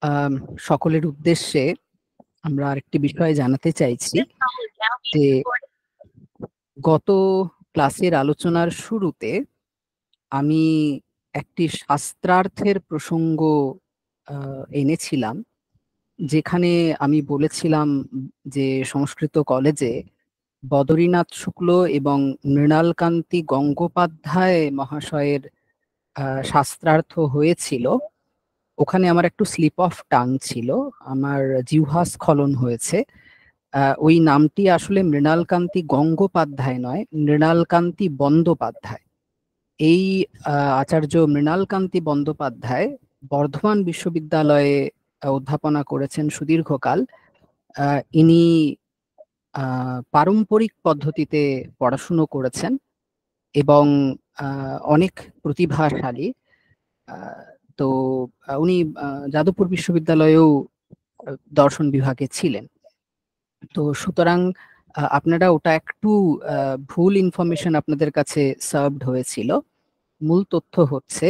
আম, সকলের উদ্দেশ্যে আমরা আরেকটি বিষয় জানাতে চাইছি যে গত ক্লাসের আলোচনার শুরুতে আমি একটি শাস্ত্রার্থের প্রসঙ্গ এনেছিলাম, যেখানে আমি বলেছিলাম যে সংস্কৃত কলেজে বদরীনাথ শুক্ল এবং মৃণালকান্তি গঙ্গোপাধ্যায় মহাশয়ের শাস্ত্রার্থ হয়েছিল। ওখানে আমার একটু স্লিপ অফ টাং ছিল, আমার জিহ্বা স্খলন হয়েছে। ওই নামটি আসলে মৃণালকান্তি গঙ্গোপাধ্যায় নয়, মৃণালকান্তি বন্দ্যোপাধ্যায়। এই আচার্য মৃণালকান্তি বন্দ্যোপাধ্যায় বর্ধমান বিশ্ববিদ্যালয়ে অধ্যাপনা করেছেন সুদীর্ঘকাল। ইনি পারম্পরিক পদ্ধতিতে পড়াশুনো করেছেন এবং অনেক প্রতিভাশালী। আহ, তো উনি যাদবপুর বিশ্ববিদ্যালয়েও দর্শন বিভাগে ছিলেন। তো সুতরাং আপনারা ওটা একটু ভুল ইনফরমেশন আপনাদের কাছে সার্ভড হয়েছিল। মূল তথ্য হচ্ছে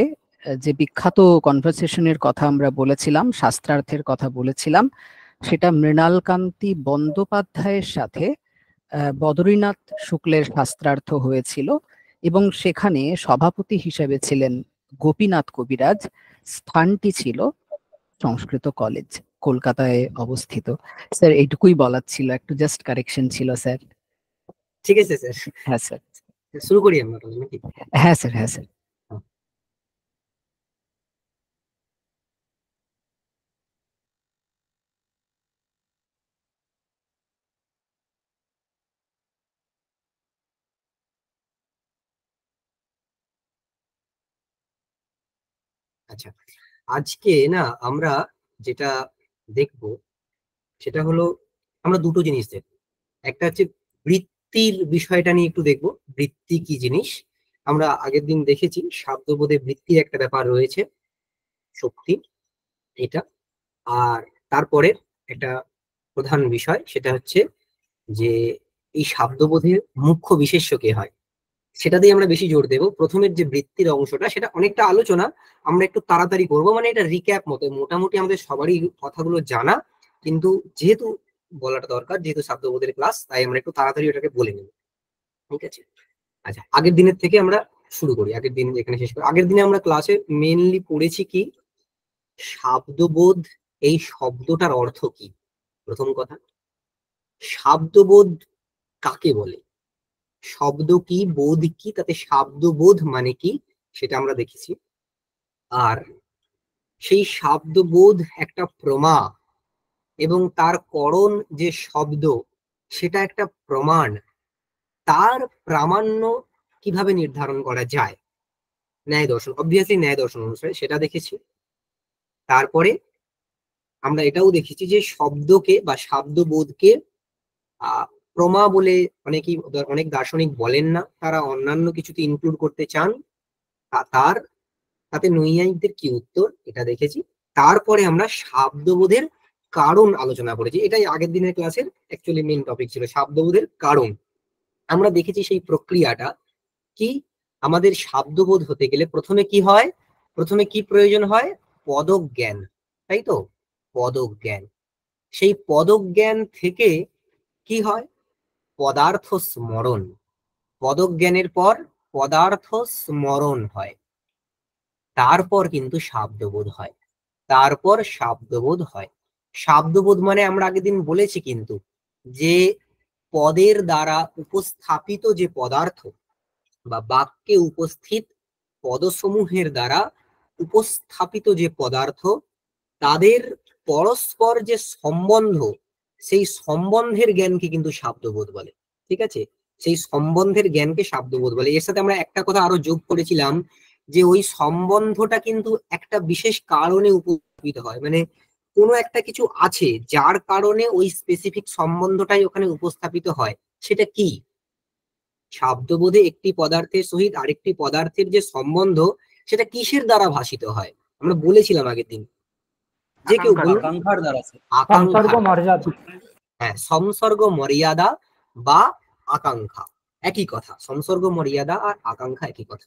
যে বিখ্যাত কনভারসেশনের কথা আমরা বলেছিলাম, শাস্ত্রার্থের কথা বলেছিলাম, সেটা মৃণালকান্তি বন্দ্যোপাধ্যায়ের সাথে বদরীনাথ শুক্লের শাস্ত্রার্থ হয়েছিল এবং সেখানে সভাপতি হিসেবে ছিলেন গোপীনাথ কবিরাজ। স্থানটি ছিল সংস্কৃত কলেজ, কলকাতায় অবস্থিত। স্যার এইটুকুই বলার ছিল, একটু জাস্ট কারেকশন ছিল স্যার। ঠিক আছে স্যার। হ্যাঁ স্যার, শুরু করি আমরা নাকি? হ্যাঁ স্যার, হ্যাঁ স্যার। আচ্ছা, আজকে না আমরা যেটা দেখব সেটা হলো আমরা দুটো জিনিস দেখব। একটা হচ্ছে বৃত্তির বিষয়টা নিয়ে একটু দেখব, বৃত্তি কি জিনিস। আমরা আগের দিন দেখেছি শব্দবোধে বৃত্তির একটা ব্যাপার রয়েছে, শক্তি, এটা। আর তারপরে একটা প্রধান বিষয় সেটা হচ্ছে যে এই শব্দবোধের মুখ্য বিশেষ্য কে হয়, সেটা দিয়ে আমরা বেশি জোর দেবো। প্রথমের যে বৃত্তির অংশটা সেটা অনেকটা আলোচনা আমরা একটু তাড়াতাড়ি করব, মানে এটা রিক্যাপ মতো, মোটামুটি আমাদের সবারই কথাগুলো জানা, কিন্তু যেহেতু বলাটা দরকার, যেহেতু শব্দবোধের ক্লাস, তাই আমরা একটু তাড়াতাড়ি ওটাকে বলে নেব, ঠিক আছে? আচ্ছা, আগের দিনের থেকে আমরা শুরু করি, আগের দিন এখানে শেষ করি। আগের দিনে আমরা ক্লাসে মেইনলি পড়েছি কি, শব্দবোধ এই শব্দটার অর্থ কি। প্রথম কথা, শব্দবোধ কাকে বলে, শব্দ কি, বোধ কি, তাতে শব্দবোধ মানে কি, সেটা আমরা দেখেছি। আর সেই শব্দবোধ একটা প্রমা এবং তার করণ যে শব্দ, সেটা একটা প্রমাণ। তার প্রামাণ্য কিভাবে নির্ধারণ করা যায়, ন্যায় দর্শন, অবভিয়াসলি ন্যায় দর্শন অনুসারে, সেটা দেখেছি। তারপরে আমরা এটাও দেখেছি যে শব্দকে বা শব্দবোধকে আহ প্রমা বলে অনেকেই, অনেক দার্শনিক বলেন না, তারা অন্যান্য কিছুতে ইনক্লুড করতে চান। তার তাতে নৈয়ায়িকদের কি উত্তর, এটা দেখেছি। তারপরে আমরা শব্দবোধের কারণ আলোচনা করেছি, এটাই আগের দিনের ক্লাসের অ্যাকচুয়ালি মেইন টপিক ছিল, শব্দবোধের কারণ। আমরা দেখেছি সেই প্রক্রিয়াটা কি, আমাদের শব্দবোধ হতে গেলে প্রথমে কি হয়, প্রথমে কি প্রয়োজন হয়, পদজ্ঞান, তাই তো? পদজ্ঞান, সেই পদজ্ঞান থেকে কি হয়, পদার্থ স্মরণ। পদজ্ঞানের পর পদার্থ স্মরণ হয়, তারপর কিন্তু শব্দবোধ হয়, তারপর শব্দবোধ হয়। শব্দবোধ মানে আমরা আগের দিন বলেছি কিন্তু, যে পদের দ্বারা উপস্থাপিত যে পদার্থ বা বাক্যে উপস্থিত পদসমূহের দ্বারা উপস্থাপিত যে পদার্থ, তাদের পরস্পর যে সম্বন্ধ, সেই সম্বন্ধের জ্ঞানকে কিন্তু শব্দবোধ বলে, ঠিক আছে? সেই সম্বন্ধের জ্ঞানকে শব্দবোধ বলে। এর সাথে আমরা একটা কথা আরো যোগ করেছিলাম, যে ওই সম্বন্ধটা কিন্তু একটা বিশেষ কারণে উপস্থিত হয়, মানে কোনো একটা কিছু আছে যার কারণে ওই স্পেসিফিক সম্বন্ধটাই ওখানে উপস্থাপিত হয়। সেটা কি, শব্দবোধে একটি পদার্থের সহিত আরেকটি পদার্থের যে সম্বন্ধ, সেটা কিসের দ্বারা ভাসিত হয়, আমরা বলেছিলাম আগের দিন। যে কেউ বলুন। আকাঙ্ক্ষার দ্বারা, আকাঙ্ক্ষার মর্যাদা। হ্যাঁ, সংসর্গ মর্যাদা বা আকাঙ্ক্ষা একই কথা, সংসর্গ মর্যাদা আর আকাঙ্ক্ষা একই কথা,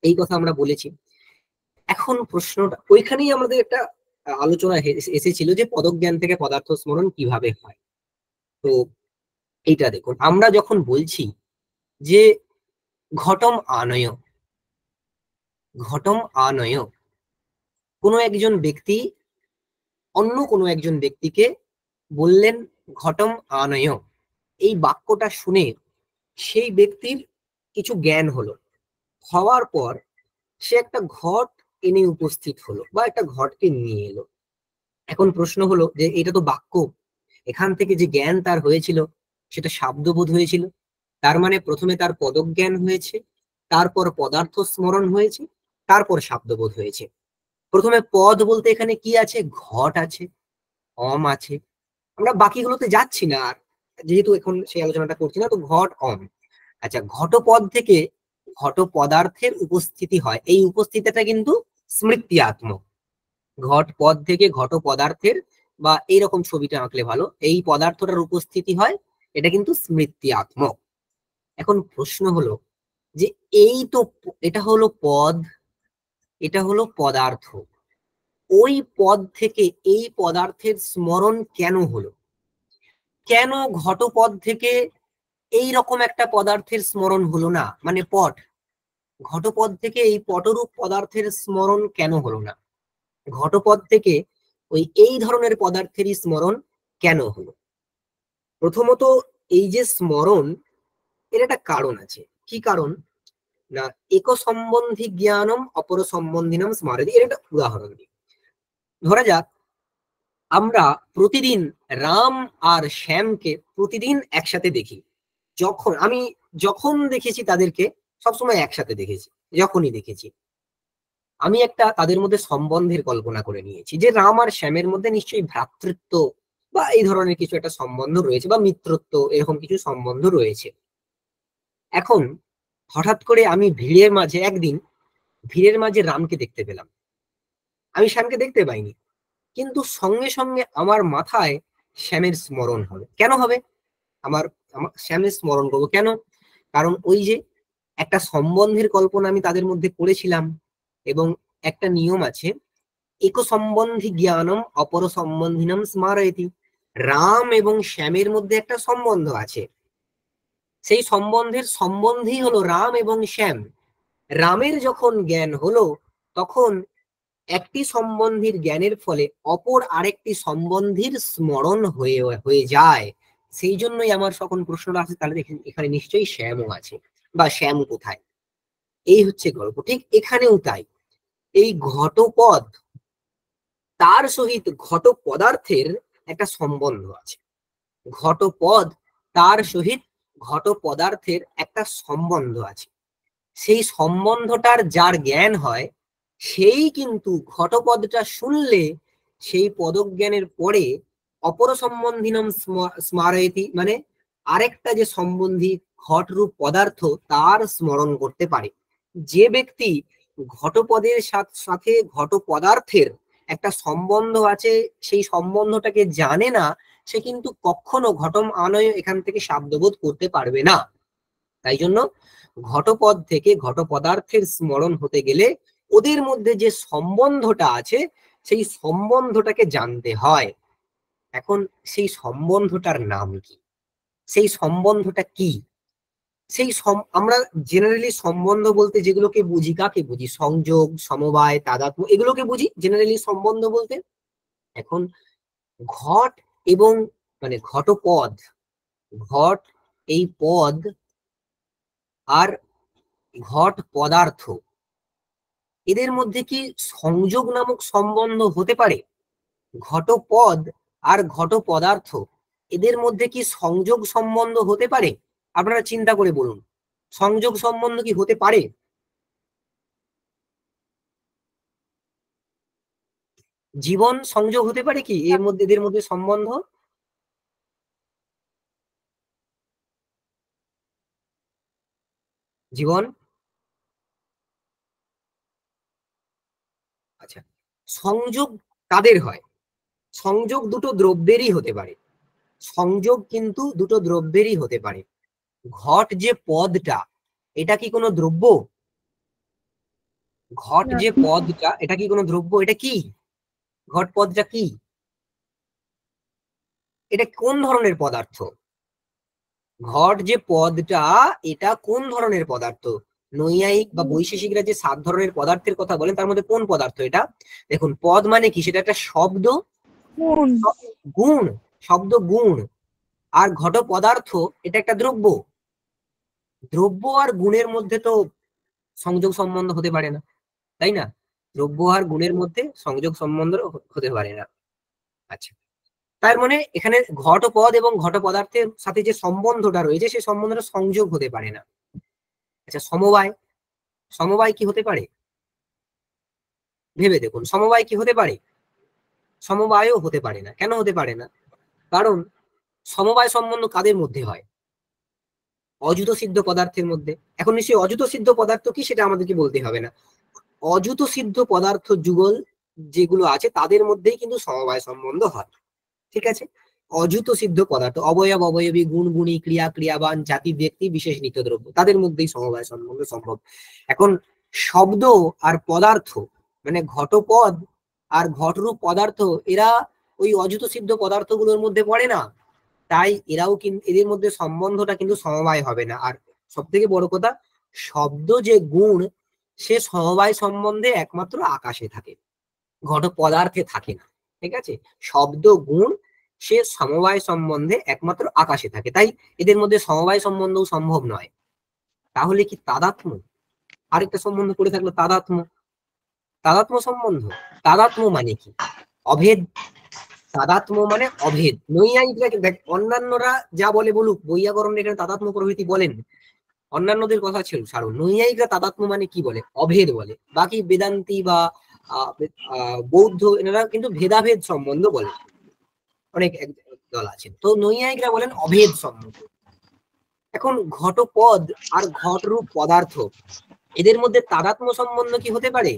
এই কথা আমরা বলেছি। এখন প্রশ্নটা ওইখানেই আমাদের একটা আলোচনা এসেছিল যে পদজ্ঞান থেকে পদার্থ স্মরণ কিভাবে হয়। তো এইটা দেখুন, আমরা যখন বলছি যে ঘটম আনয়, ঘটম আনয়, কোনো একজন ব্যক্তি অন্য কোনো একজন ব্যক্তিকে বললেন ঘটম আনয়, এই বাক্যটা শুনে সেই ব্যক্তির কিছু জ্ঞান হলো, হওয়ার পর সে একটা ঘট এনে উপস্থিত হলো বা একটা ঘটকে নিয়ে এলো। এখন প্রশ্ন হলো যে এটা তো বাক্য, এখান থেকে যে জ্ঞান তার হয়েছিল সেটা শাব্দবোধ হয়েছিল। তার মানে প্রথমে তার পদজ্ঞান হয়েছে, তারপর পদার্থ স্মরণ হয়েছে, তারপর শাব্দবোধ হয়েছে। প্রথমে পদ বলতে এখানে কি আছে? ঘট আছে, অম আছে। আমরা বাকিগুলোতে যাচ্ছি না আর, যেহেতু এখন সেই আলোচনাটা করছি না, তো ঘট অম। আচ্ছা, ঘটপদ থেকে ঘট পদার্থের উপস্থিতি হয়, এই উপস্থিতিটা কিন্তু স্মৃত্যাত্মক। ঘট পদ থেকে ঘট পদার্থের, বা এইরকম ছবিটা আঁকলে ভালো, এই পদার্থটার উপস্থিতি হয়, এটা কিন্তু স্মৃত্যাত্মক। এখন প্রশ্ন হলো যে এই তো, এটা হলো পদ, এটা হলো পদার্থ, ওই পদ থেকে এই পদার্থের স্মরণ কেন হলো? কেন ঘটপদ থেকে এই রকম একটা পদার্থের স্মরণ হলো না? মানে পট, ঘটপদ থেকে এই পটরূপ পদার্থের স্মরণ কেন হলো না? ঘটপদ থেকে ওই এই ধরনের পদার্থেরই স্মরণ কেন হলো? প্রথমত, এই যে স্মরণ, এর একটা কারণ আছে। কি কারণ? না, এক সম্বন্ধী জ্ঞানম অপর সম্বন্ধিনম স্মারতি, এর একটা উদাহরণ দিই। ধরা যাক আমরা প্রতিদিন রাম আর শ্যামকে প্রতিদিন একসাথে দেখি। আমি যখন দেখেছি তাদেরকে সবসময় একসাথে দেখেছি, যখনই দেখেছি আমি একটা তাদের মধ্যে সম্বন্ধের কল্পনা করে নিয়েছি যে রাম আর শ্যামের মধ্যে নিশ্চয়ই ভ্রাতৃত্ব বা এই ধরনের কিছু একটা সম্বন্ধ রয়েছে, বা মিত্রত্ব, এরকম কিছু সম্বন্ধ রয়েছে। এখন হঠাৎ করে আমি একদিন ভিড়ের মাঝে রামকে দেখতে পেলাম, আমি শ্যামকে দেখতে পাইনি, কিন্তু সঙ্গে সঙ্গে আমার মাথায় শ্যামের স্মরণ হবে। কেন হবে? আমার আমার শ্যামের স্মরণ করবো কেন? কারণ ওই যে একটা সম্বন্ধের কল্পনা আমি তাদের মধ্যে করেছিলাম, এবং একটা নিয়ম আছে, এক সম্বন্ধী জ্ঞানম অপর সম্বন্ধিনম স্মারয়তি। রাম এবং শ্যামের মধ্যে একটা সম্বন্ধ আছে, সেই সম্বন্ধের সম্বন্ধই হলো রাম এবং শ্যাম। রামের যখন জ্ঞান হলো, তখন একটি সম্বন্ধীর জ্ঞানের ফলে অপর আরেকটি সম্বন্ধীর স্মরণ হয়ে হয়ে যায়। সেই জন্যই আমার তখন প্রশ্নটা আছে, তাহলে দেখেন এখানে নিশ্চয়ই শ্যামও আছে, বা শ্যাম কোথায়? এই হচ্ছে গল্প। ঠিক এখানেও তাই, এই ঘটপদ, তার সহিত ঘট পদার্থের একটা সম্বন্ধ আছে। ঘটপদ, তার সহিত ঘট পদার্থের একটা সম্বন্ধ আছে। সেই সম্বন্ধটার যার জ্ঞান হয়, সেই কিন্তু ঘটপদটা শুনলে সেই পদজ্ঞানের পরে অপর সম্বন্ধিনম স্মারয়তি, মানে আরেকটা যে সম্বন্ধী ঘটরূপ পদার্থ, তার স্মরণ করতে পারে। যে ব্যক্তি ঘটপদের সাথে ঘট পদার্থের একটা সম্বন্ধ আছে, সেই সম্বন্ধটাকে জানে না, সে কিন্তু কখনো ঘটম আনয় এখান থেকে শাব্দবোধ করতে পারবে না। তাই জন্য ঘটপদ থেকে ঘট পদার্থের স্মরণ হতে গেলে ওদের মধ্যে যে সম্বন্ধটা আছে, সেই সম্বন্ধটাকে জানতে হয়। এখন সেই সম্বন্ধটার নাম কি? সেই সম্বন্ধটা কি? আমরা জেনারেলি সম্বন্ধ বলতে যেগুলোকে বুঝি, কাকে বুঝি? সংযোগ, সমবায়, তাদাত্ম্য, এগুলোকে বুঝি জেনারেলি সম্বন্ধ বলতে। এখন ঘট এবং মানে ঘটপদ, ঘট এই পদ আর ঘট পদার্থ, এদের মধ্যে কি সংযোগ নামক সম্বন্ধ হতে পারে? ঘটপদ আর ঘট পদার্থ, এদের মধ্যে কি সংযোগ সম্বন্ধ হতে পারে? আপনারা চিন্তা করে বলুন, সংযোগ সম্বন্ধ কি হতে পারে? জীবন সংযোগ হতে পারে কি এর মধ্যে, এদের মধ্যে সম্বন্ধ? জীবন, আচ্ছা, সংযোগ কাদের হয়? সংযোগ দুটো দ্রব্যেরই হতে পারে, সংযোগ কিন্তু দুটো দ্রব্যেরই হতে পারে। ঘট যে পদটা, এটা কি কোনো দ্রব্য? ঘট না। যে পদটা, এটা কি কোনো দ্রব্য? এটা কি? ঘট পদটা কি? এটা কোন ধরনের পদার্থ? ঘট যে পদটা, এটা কোন ধরনের পদার্থ? নৈয়ায়িক বা বৈশেষিকরা যে 7 ধরনের পদার্থের কথা বলেন, তার মধ্যে কোন পদার্থ এটা? দেখুন, পদ মানে কি? সেটা একটা শব্দ, গুণ, শব্দ গুণ। আর ঘট পদার্থ এটা একটা দ্রব্য। দ্রব্য আর গুণের মধ্যে তো সংযোগ সম্বন্ধ হতে পারে না, তাই না? দ্রব্য আর গুণের মধ্যে সংযোগ সম্বন্ধ হতে পারে না। আচ্ছা, তার মানে এখানে ঘট পদ এবং ঘট পদার্থের সাথে যে সম্বন্ধটা রয়েছে, সেই সম্বন্ধটা সংযোগ হতে পারে না। আচ্ছা, সমবায়, সমবায় কি হতে পারে? ভেবে দেখুন, সমবায় কি হতে পারে? সমবায়ও হতে পারে না। কেন হতে পারে না? কারণ সমবায় সম্বন্ধ কাদের মধ্যে হয়? অযুত সিদ্ধ পদার্থের মধ্যে। এখন নিশ্চয়ই অযুত সিদ্ধ পদার্থ কি সেটা আমাদেরকে বলতে হবে না। অযুত সিদ্ধ পদার্থ যুগল যেগুলো আছে তাদের মধ্যেই কিন্তু সমবায় সম্বন্ধ হয়। ঠিক আছে? অযুত সিদ্ধ পদার্থ, অবয়ব অবয়বী, গুণ গুণী, ক্রিয়া ক্রিয়াবান, জাতি ব্যক্তি, বিশেষ নিত্যদ্রব্য, তাদের মধ্যেই সমবায় সম্বন্ধ সম্ভব। এখন শব্দ আর পদার্থ, মানে ঘটপদ আর ঘটরূপ পদার্থ, এরা ওই অযুত সিদ্ধ পদার্থগুলোর মধ্যে পড়ে না। তাই এরাও কিন্তু, এদের মধ্যে সম্বন্ধটা কিন্তু সমবায় হবে না। আর সব থেকে বড় কথা, শব্দ যে গুণ, সে সমবায় সম্বন্ধে একমাত্র আকাশে থাকে, ঘট পদার্থে থাকে না। ঠিক আছে? শব্দ গুণ সে সমবায় সম্বন্ধে একমাত্র আকাশে থাকে, তাই এদের মধ্যে সমবায় সম্বন্ধও সম্ভব নয়। তাহলে কি তাদাত্ম্য? আরেকটা সম্বন্ধ করে থাকলো তাদাত্ম্য। তাদাত্ম্য সম্বন্ধ, তাদাত্ম্য মানে কি? অভেদ। তাদাত্ম্য মানে অভেদ। নৈয়ায়িকরা দেখ, অন্যান্যরা যা বলে বলুক, বৈয়াকরণ এখানে তাদাত্ম্য প্রভৃতি বলেন, অন্যান্যদের কথা ছিল ছাড়ো, নৈয়ায়িকরা তাদাত্ম্য মানে কি বলে? অভেদ বলে। বাকি বেদান্তি বা বৌদ্ধ, এনারা কিন্তু ভেদাভেদ সম্বন্ধ বলে। অনেক দল আছেন, তো নৈয়ায়িকরা বলেন অভেদ সম্বন্ধ। এখন ঘটপদ আর ঘটরূপ পদার্থ, এদের মধ্যে তাদাত্ম্য সম্বন্ধ কি হতে পারে?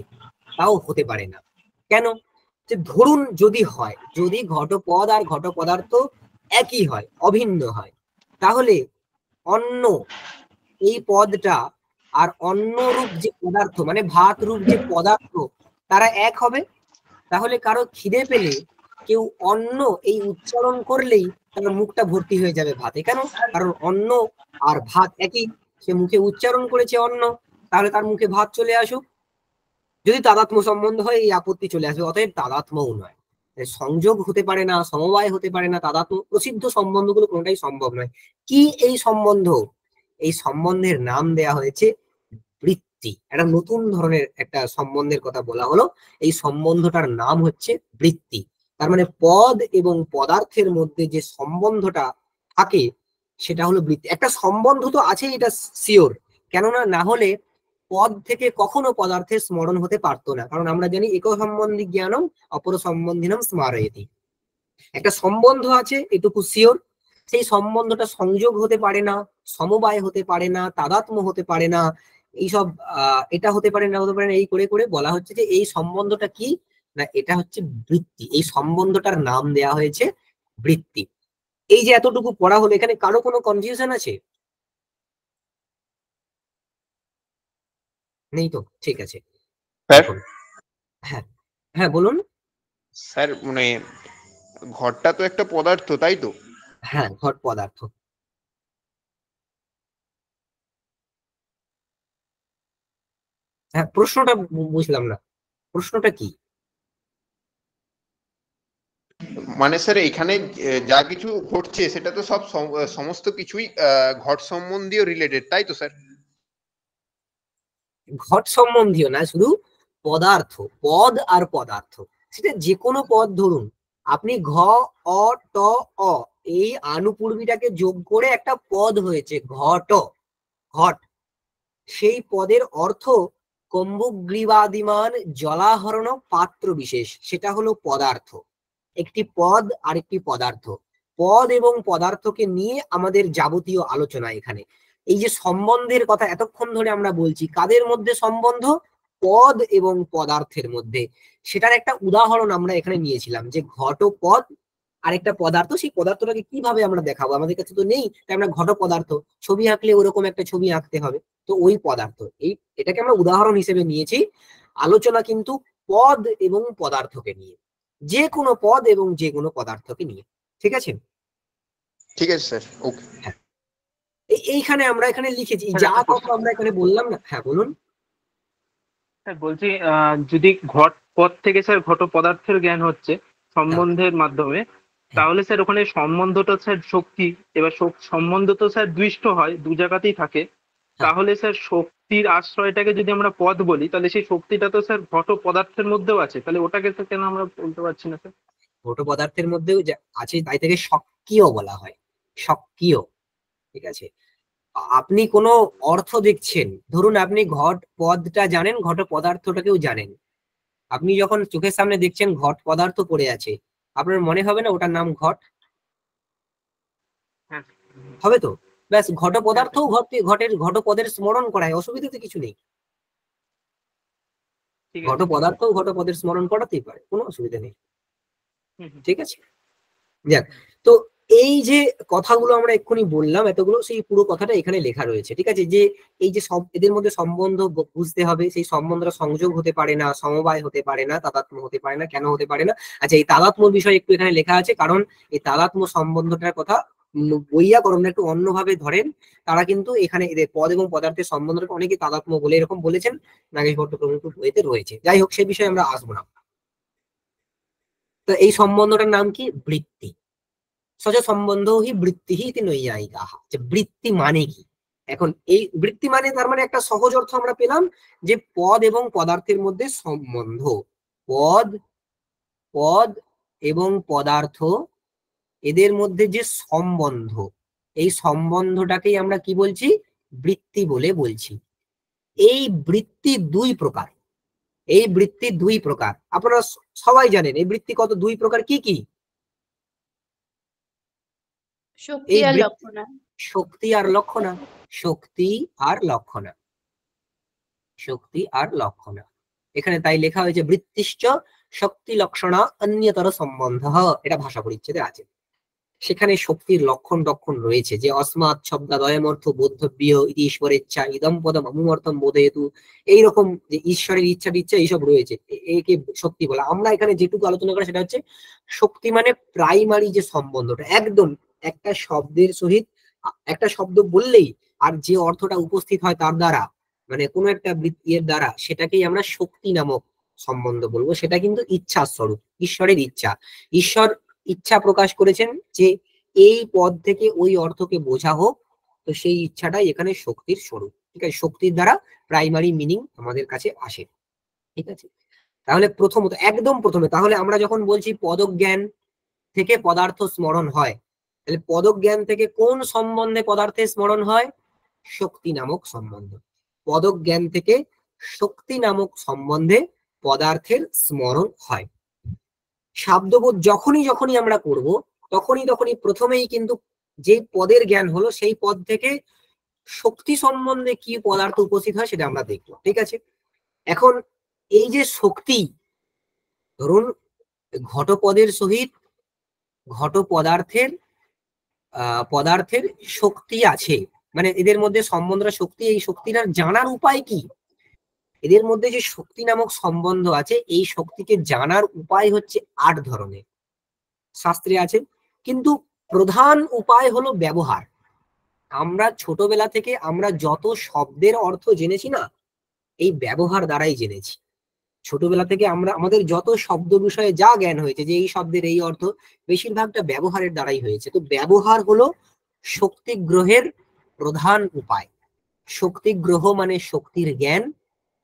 তাও হতে পারে না। কেন? যে ধরুন যদি হয়, যদি ঘটপদ আর ঘট পদার্থ একই হয়, অভিন্ন হয়, তাহলে অন্য এই পদটা আর অন্য রূপ যে পদার্থ, মানে ভাত রূপ যে পদার্থ, তারা এক হবে। তাহলে কারো খিদে পেলে কেউ অন্ন এই উচ্চারণ করলেই তার মুখটা ভর্তি হয়ে যাবে ভাতে। কেন? কারণ অন্ন আর ভাত একই, সে মুখে উচ্চারণ করেছে অন্ন, তাহলে তার মুখে ভাত চলে আসুক। যদি তাদাত্ম্য সম্বন্ধ হয়, এই আপত্তি চলে আসবে। অতএব তাদাত্ম্যও নয়, সংযোগ হতে পারে না, সমবায় হতে পারে না, তাদাত্ম্য প্রসিদ্ধ সম্বন্ধগুলো কোনটাই সম্ভব নয়। কি এই সম্বন্ধ? এই সম্বন্ধের নাম দেয়া হয়েছে বৃত্তি। একটা নতুন ধরনের একটা সম্বন্ধের কথা বলা হলো, এই সম্বন্ধটার নাম হচ্ছে বৃত্তি। তার মানে পদ এবং পদার্থের মধ্যে যে সম্বন্ধটা থাকে, সেটা হলো বৃত্তি। একটা সম্বন্ধ তো আছে, এটা শিওর। কেননা না হলে পদ থেকে কখনো পদার্থের স্মরণ হতে পারতো না। কারণ আমরা জানি এক সম্বন্ধী জ্ঞানম অপর সম্বন্ধিনম স্মারয়তি। একটা সম্বন্ধ আছে, এটুকু শিওর। সেই সম্বন্ধটা সংযোগ হতে পারে না, সমবায় হতে পারে না, তাদাত্ম্য হতে পারে না, এইসব এটা হতে পারে না, হতে পারে না, এই করে করে বলা হচ্ছে যে এই সম্বন্ধটা কি না, এটা হচ্ছে বৃত্তি। এই সম্বন্ধটার নাম দেয়া হয়েছে বৃত্তি। এই যে এতটুকু পড়া হলো, এখানে কারো কোনো কনফিউশন আছে? নেই তো? ঠিক আছে। এখন হ্যাঁ, হ্যাঁ বলুন। স্যার মানে ঘরটা তো একটা পদার্থ, তাই তো? হ্যাঁ, ঘট পদার্থ। হ্যাঁ, প্রশ্নটা বুঝলাম না, প্রশ্নটা কি? মানে স্যার এখানে যা কিছু ঘটছে সেটা তো সব সমস্ত কিছুই ঘট সম্বন্ধীয় রিলেটেড, তাই তো স্যার? ঘট সম্বন্ধীয় না, শুধু পদার্থ, পদ আর পদার্থ, সেটা যে কোনো পদ ধরুন। আপনি ঘ, অ, ট, অ, এই আনুপূর্বীটাকে যোগ করে একটা পদ হয়েছে ঘট, ঘট। সেই পদের অর্থ কম্বুগ্রীবাদিমান জলাহরণ পাত্র বিশেষ, সেটা হলো পদার্থ। একটি পদ আর একটি পদার্থ, পদ এবং পদার্থকে নিয়ে আমাদের যাবতীয় আলোচনা এখানে। এই যে সম্বন্ধের কথা এতক্ষণ ধরে আমরা বলছি, কাদের মধ্যে সম্বন্ধ? পদ এবং পদার্থের মধ্যে। সেটার একটা উদাহরণ আমরা এখানে নিয়েছিলাম, যে ঘট পদ আরেকটা পদার্থ। সেই পদার্থটাকে কিভাবে আমরা দেখাবো? আমাদের কাছে তো নেই, তাই আমরা ঘট পদার্থ, ছবি আঁকলে ওরকম একটা ছবি আঁকতে হবে। তো ওই পদার্থ, এই এটাকে আমরা উদাহরণ হিসেবে নিয়েছি। আলোচনা কিন্তু পদ এবং পদার্থকে নিয়ে। যে কোনো পদ এবং যে কোনো পদার্থকে নিয়ে। ঠিক আছে? ঠিক আছে স্যার, ওকে। হ্যাঁ, এইখানে আমরা এখানে লিখেছি স্যার, যা একটা কথা আমরা এখানে বললাম না। হ্যাঁ বলুন। স্যার বলছি, যদি ঘট পদ থেকে স্যার ঘট পদার্থের জ্ঞান হচ্ছে সম্বন্ধের মাধ্যমে, তাহলে স্যার ওখানে সম্বন্ধটা স্যার শক্তি, এবার সম্বন্ধ তো স্যার দুইষ্ট হয়, দু জায়গাতেই থাকে, তাহলে স্যার শক্তির আশ্রয়টাকে যদি আমরা পদ বলি, তাহলে সেই শক্তিটা তো স্যার ঘট পদার্থের মধ্যেও আছে, তাহলে ওটাকে তো কেন আমরা বলতে পারছি না স্যার? ঘট পদার্থের মধ্যেও আছে, তাই থেকে স্বকীয় বলা হয়, স্বকীয়। ঠিক আছে? আপনি কোনো অর্থ দেখছেন, ধরুন আপনি ঘট পদটা জানেন, ঘট পদার্থটাকেও জানেন, আপনি যখন চোখের সামনে দেখছেন ঘট পদার্থ পড়ে আছে, আপনার মনে হবে না ওটার নাম ঘট? হ্যাঁ হবে তো? ব্যাস, ঘট পদার্থও ঘটের ঘট পদের স্মরণ করায়, অসুবিধা তো কিছু নেই। ঠিক ঘট আছে। পদার্থও ঘট পদের স্মরণ করাতেই পারে, কোনো অসুবিধা নেই। হুম, হুম। ঠিক আছে? যাক, তো এই যে কথাগুলো আমরা এক্ষুনি বললাম, এতগুলো সেই পুরো কথাটা এখানে লেখা রয়েছে। ঠিক আছে? যে এই যে সব এদের মধ্যে সম্বন্ধ বুঝতে হবে, সেই সম্বন্ধটা সংযোগ হতে পারে না, সমবায় হতে পারে না, তাদাত্ম্য হতে পারে না। কেন হতে পারে না? আচ্ছা, এই তাদাত্ম্য বিষয় একটু এখানে লেখা আছে, কারণ এই তাদাত্ম্য সম্বন্ধটার কথা বৈয়াকরণরা একটু অন্যভাবে ধরেন। তারা কিন্তু এখানে এদের পদ এবং পদার্থের সম্বন্ধটাকে অনেকে তাদাত্ম্য বলে এরকম বলেছেন, নাগেশ ভট্ট প্রমুখ বইতে রয়েছে। যাই হোক, সেই বিষয়ে আমরা আসবো না। তো এই সম্বন্ধটার নাম কি? বৃত্তি। সজ সম্বন্ধ হি বৃত্তি হি ইতি নৈয়ায়িকাঃ। যে বৃত্তি মানে কি? এখন এই বৃত্তি মানে, তার মানে একটা সহজ অর্থ আমরা পেলাম যে পদ এবং পদার্থের মধ্যে সম্বন্ধ। পদ পদ এবং পদার্থ, এদের মধ্যে যে সম্বন্ধ, এই সম্বন্ধটাকেই আমরা কি বলছি? বৃত্তি বলে বলছি। এই বৃত্তি দুই প্রকার। এই বৃত্তি দুই প্রকার, আপনারা সবাই জানেন। এই বৃত্তি কত দুই প্রকার, কি কি? শক্তি আর লক্ষণা। শক্তি আর লক্ষণা। শক্তি আর লক্ষণা। শক্তি আর লক্ষণা। এখানে তাই লেখা হয়েছে বৃত্তিশ্চ শক্তি লক্ষণা অন্যতর সম্বন্ধ, এটা ভাষা পরিচ্ছেদে আছে। সেখানে শক্তির লক্ষণ রয়েছে, যে অস্মাৎ শব্দাদয়মর্থ বোদ্ধব্য ইতি ঈশ্বরের ইচ্ছা ইদম পদম অমুমর্থম বোধেতু, এইরকম যে ঈশ্বরের ইচ্ছা এইসব রয়েছে, একে শক্তি বলে। আমরা এখানে যেটুকু আলোচনা করি সেটা হচ্ছে শক্তি মানে প্রাইমারি যে সম্বন্ধটা, একদম একটা শব্দের সহিত, একটা শব্দ বললেই আর যে অর্থটা উপস্থিত হয় তার দ্বারা, মানে কোনো একটা এর দ্বারা, সেটাকেই আমরা শক্তি নামক সম্বন্ধ বলবো। সেটা কিন্তু ইচ্ছা স্বরূপ, ঈশ্বরের ইচ্ছা। ঈশ্বর ইচ্ছা প্রকাশ করেছেন যে এই পদ থেকে ওই অর্থকে বোঝা হোক, তো সেই ইচ্ছাটাই এখানে শক্তির স্বরূপ। ঠিক আছে? শক্তির দ্বারা প্রাইমারি মিনিং আমাদের কাছে আসে। ঠিক আছে? তাহলে প্রথমত, একদম প্রথমে, তাহলে আমরা যখন বলছি পদজ্ঞান থেকে পদার্থ স্মরণ হয়, তাহলে পদজ্ঞান থেকে কোন সম্বন্ধে পদার্থের স্মরণ হয়? শক্তি নামক সম্বন্ধ। পদজ্ঞান থেকে শক্তি নামক সম্বন্ধে পদার্থের স্মরণ হয়। শব্দবোধ যখনই আমরা করব, তখনই প্রথমেই কিন্তু যে পদের জ্ঞান হলো, সেই পদ থেকে শক্তি সম্বন্ধে কি পদার্থ উপস্থিত হয় সেটা আমরা দেখবো। ঠিক আছে? এখন এই যে শক্তি, ধরুন ঘটপদের সহিত ঘট পদার্থের শক্তি আছে, মানে এদের মধ্যে সম্বন্ধটা শক্তি। এই শক্তিটা জানার উপায় কি? এদের মধ্যে যে শক্তি নামক সম্বন্ধ আছে, এই শক্তিকে জানার উপায় হচ্ছে 8 ধরনের, শাস্ত্রে আছে। কিন্তু প্রধান উপায় হলো ব্যবহার। আমরা ছোটবেলা থেকে আমরা যত শব্দের অর্থ জেনেছি না, এই ব্যবহার দ্বারাই জেনেছি। ছোটবেলা থেকে আমরা আমাদের যত শব্দ বিষয়ে যা জ্ঞান হয়েছে, যে এই শব্দের এই অর্থ, বেশিরভাগটা ব্যবহারের দ্বারাই হয়েছে। তো ব্যবহার হলো শক্তি গ্রহের প্রধান উপায়। শক্তি গ্রহ মানে শক্তির জ্ঞান,